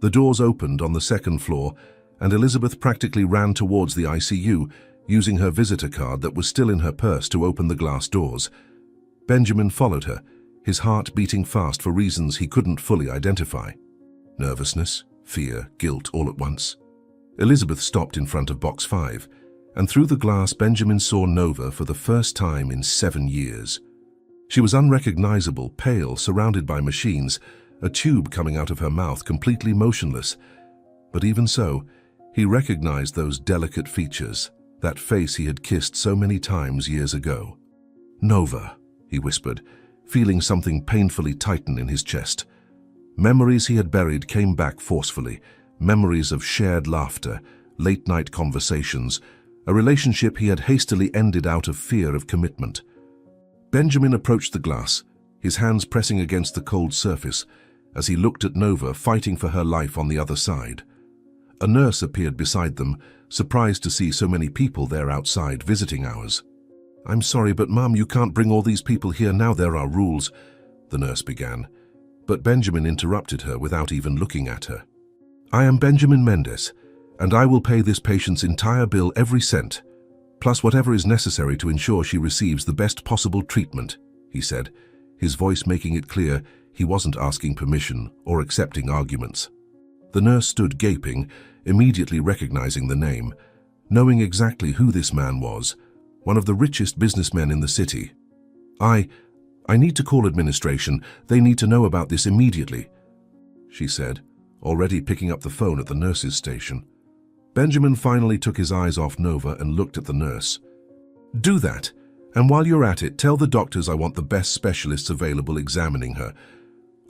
The doors opened on the second floor, and Elizabeth practically ran towards the ICU, using her visitor card that was still in her purse to open the glass doors. Benjamin followed her, his heart beating fast for reasons he couldn't fully identify. Nervousness, fear, guilt all at once. Elizabeth stopped in front of box 5, and through the glass Benjamin saw Nova for the first time in 7 years. She was unrecognizable, pale, surrounded by machines, a tube coming out of her mouth, completely motionless. But even so, he recognized those delicate features, that face he had kissed so many times years ago. "Nova," he whispered, feeling something painfully tighten in his chest. Memories he had buried came back forcefully, memories of shared laughter, late-night conversations, a relationship he had hastily ended out of fear of commitment. Benjamin approached the glass, his hands pressing against the cold surface, as he looked at Nova fighting for her life on the other side. A nurse appeared beside them, surprised to see so many people there outside visiting hours. "I'm sorry, but Mom, you can't bring all these people here now. There are rules," the nurse began. But Benjamin interrupted her without even looking at her. "I am Benjamin Mendes, and I will pay this patient's entire bill, every cent, plus whatever is necessary to ensure she receives the best possible treatment," he said, his voice making it clear he wasn't asking permission or accepting arguments. The nurse stood gaping, immediately recognizing the name, knowing exactly who this man was, one of the richest businessmen in the city. I need to call administration. They need to know about this immediately," she said, already picking up the phone at the nurse's station. Benjamin finally took his eyes off Nova and looked at the nurse. "Do that, and while you're at it, tell the doctors I want the best specialists available examining her.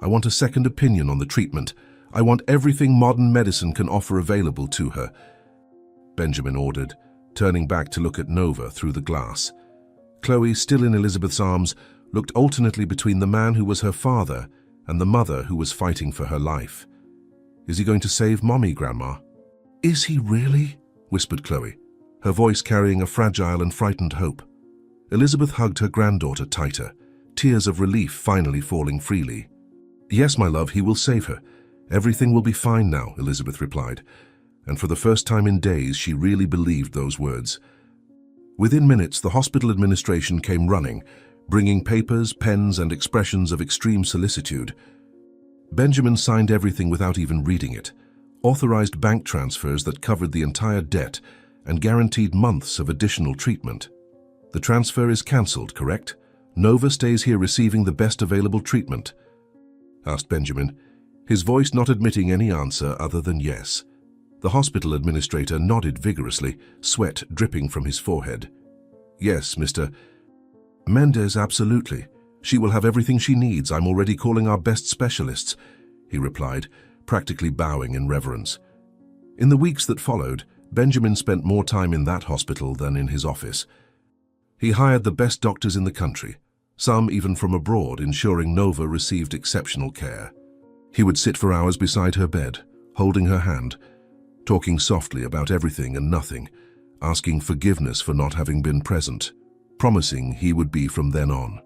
I want a second opinion on the treatment. I want everything modern medicine can offer available to her," Benjamin ordered, turning back to look at Nova through the glass. Chloe, still in Elizabeth's arms, looked alternately between the man who was her father and the mother who was fighting for her life. "Is he going to save Mommy, Grandma?" "Is he really?" whispered Chloe, her voice carrying a fragile and frightened hope. Elizabeth hugged her granddaughter tighter, tears of relief finally falling freely. "Yes, my love, he will save her. Everything will be fine now," Elizabeth replied, and for the first time in days she really believed those words. Within minutes, the hospital administration came running, bringing papers, pens, and expressions of extreme solicitude. Benjamin signed everything without even reading it, authorized bank transfers that covered the entire debt, and guaranteed months of additional treatment. The transfer is cancelled, correct? Nova stays here receiving the best available treatment?" asked Benjamin, his voice not admitting any answer other than yes. The hospital administrator nodded vigorously, sweat dripping from his forehead. "Yes, Mr. Mendez, absolutely. She will have everything she needs. I'm already calling our best specialists," he replied, practically bowing in reverence. In the weeks that followed, Benjamin spent more time in that hospital than in his office. He hired the best doctors in the country, some even from abroad, ensuring Nova received exceptional care. He would sit for hours beside her bed, holding her hand, talking softly about everything and nothing, asking forgiveness for not having been present, promising he would be from then on.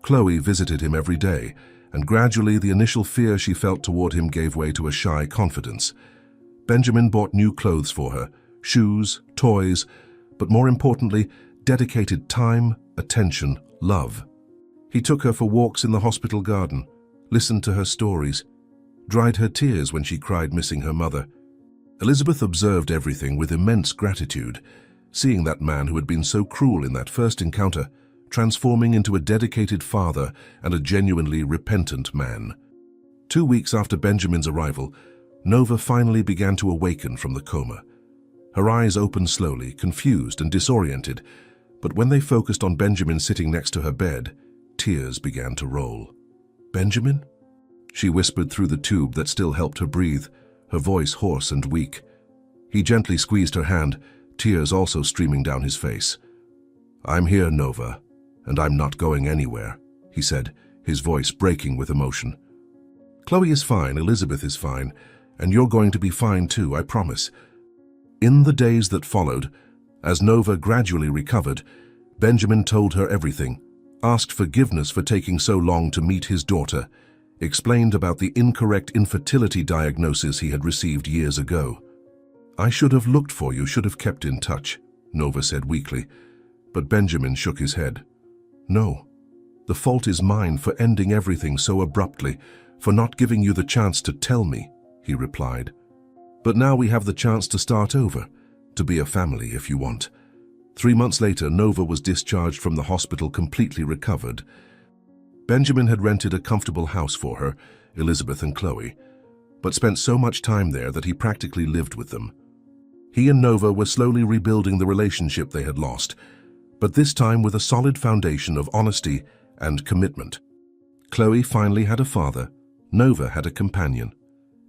Chloe visited him every day, and gradually the initial fear she felt toward him gave way to a shy confidence. Benjamin bought new clothes for her, shoes, toys, but more importantly, dedicated time, attention, love. He took her for walks in the hospital garden, listened to her stories, dried her tears when she cried missing her mother. Elizabeth observed everything with immense gratitude, seeing that man who had been so cruel in that first encounter transforming into a dedicated father and a genuinely repentant man. 2 weeks after Benjamin's arrival, Nova finally began to awaken from the coma. Her eyes opened slowly, confused and disoriented, but when they focused on Benjamin sitting next to her bed, tears began to roll. "Benjamin?" she whispered through the tube that still helped her breathe, her voice hoarse and weak. He gently squeezed her hand, tears also streaming down his face. "I'm here, Nova, and I'm not going anywhere," he said, his voice breaking with emotion. "Chloe is fine, Elizabeth is fine, and you're going to be fine too, I promise." In the days that followed, as Nova gradually recovered, Benjamin told her everything, asked forgiveness for taking so long to meet his daughter, explained about the incorrect infertility diagnosis he had received years ago. "I should have looked for you, should have kept in touch," Nova said weakly, but Benjamin shook his head. "No, the fault is mine for ending everything so abruptly, for not giving you the chance to tell me," he replied. "But now we have the chance to start over, to be a family if you want." 3 months later, Nova was discharged from the hospital completely recovered. Benjamin had rented a comfortable house for her, Elizabeth and Chloe, but spent so much time there that he practically lived with them. He and Nova were slowly rebuilding the relationship they had lost, but this time with a solid foundation of honesty and commitment. Chloe finally had a father, Nova had a companion.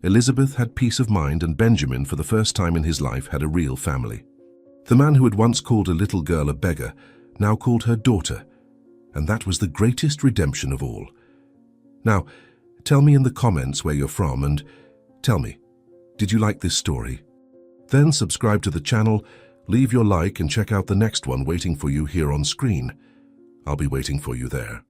Elizabeth had peace of mind, and Benjamin, for the first time in his life, had a real family. The man who had once called a little girl a beggar now called her daughter, and that was the greatest redemption of all. Now, tell me in the comments where you're from, and tell me, did you like this story? Then subscribe to the channel, leave your like, and check out the next one waiting for you here on screen. I'll be waiting for you there.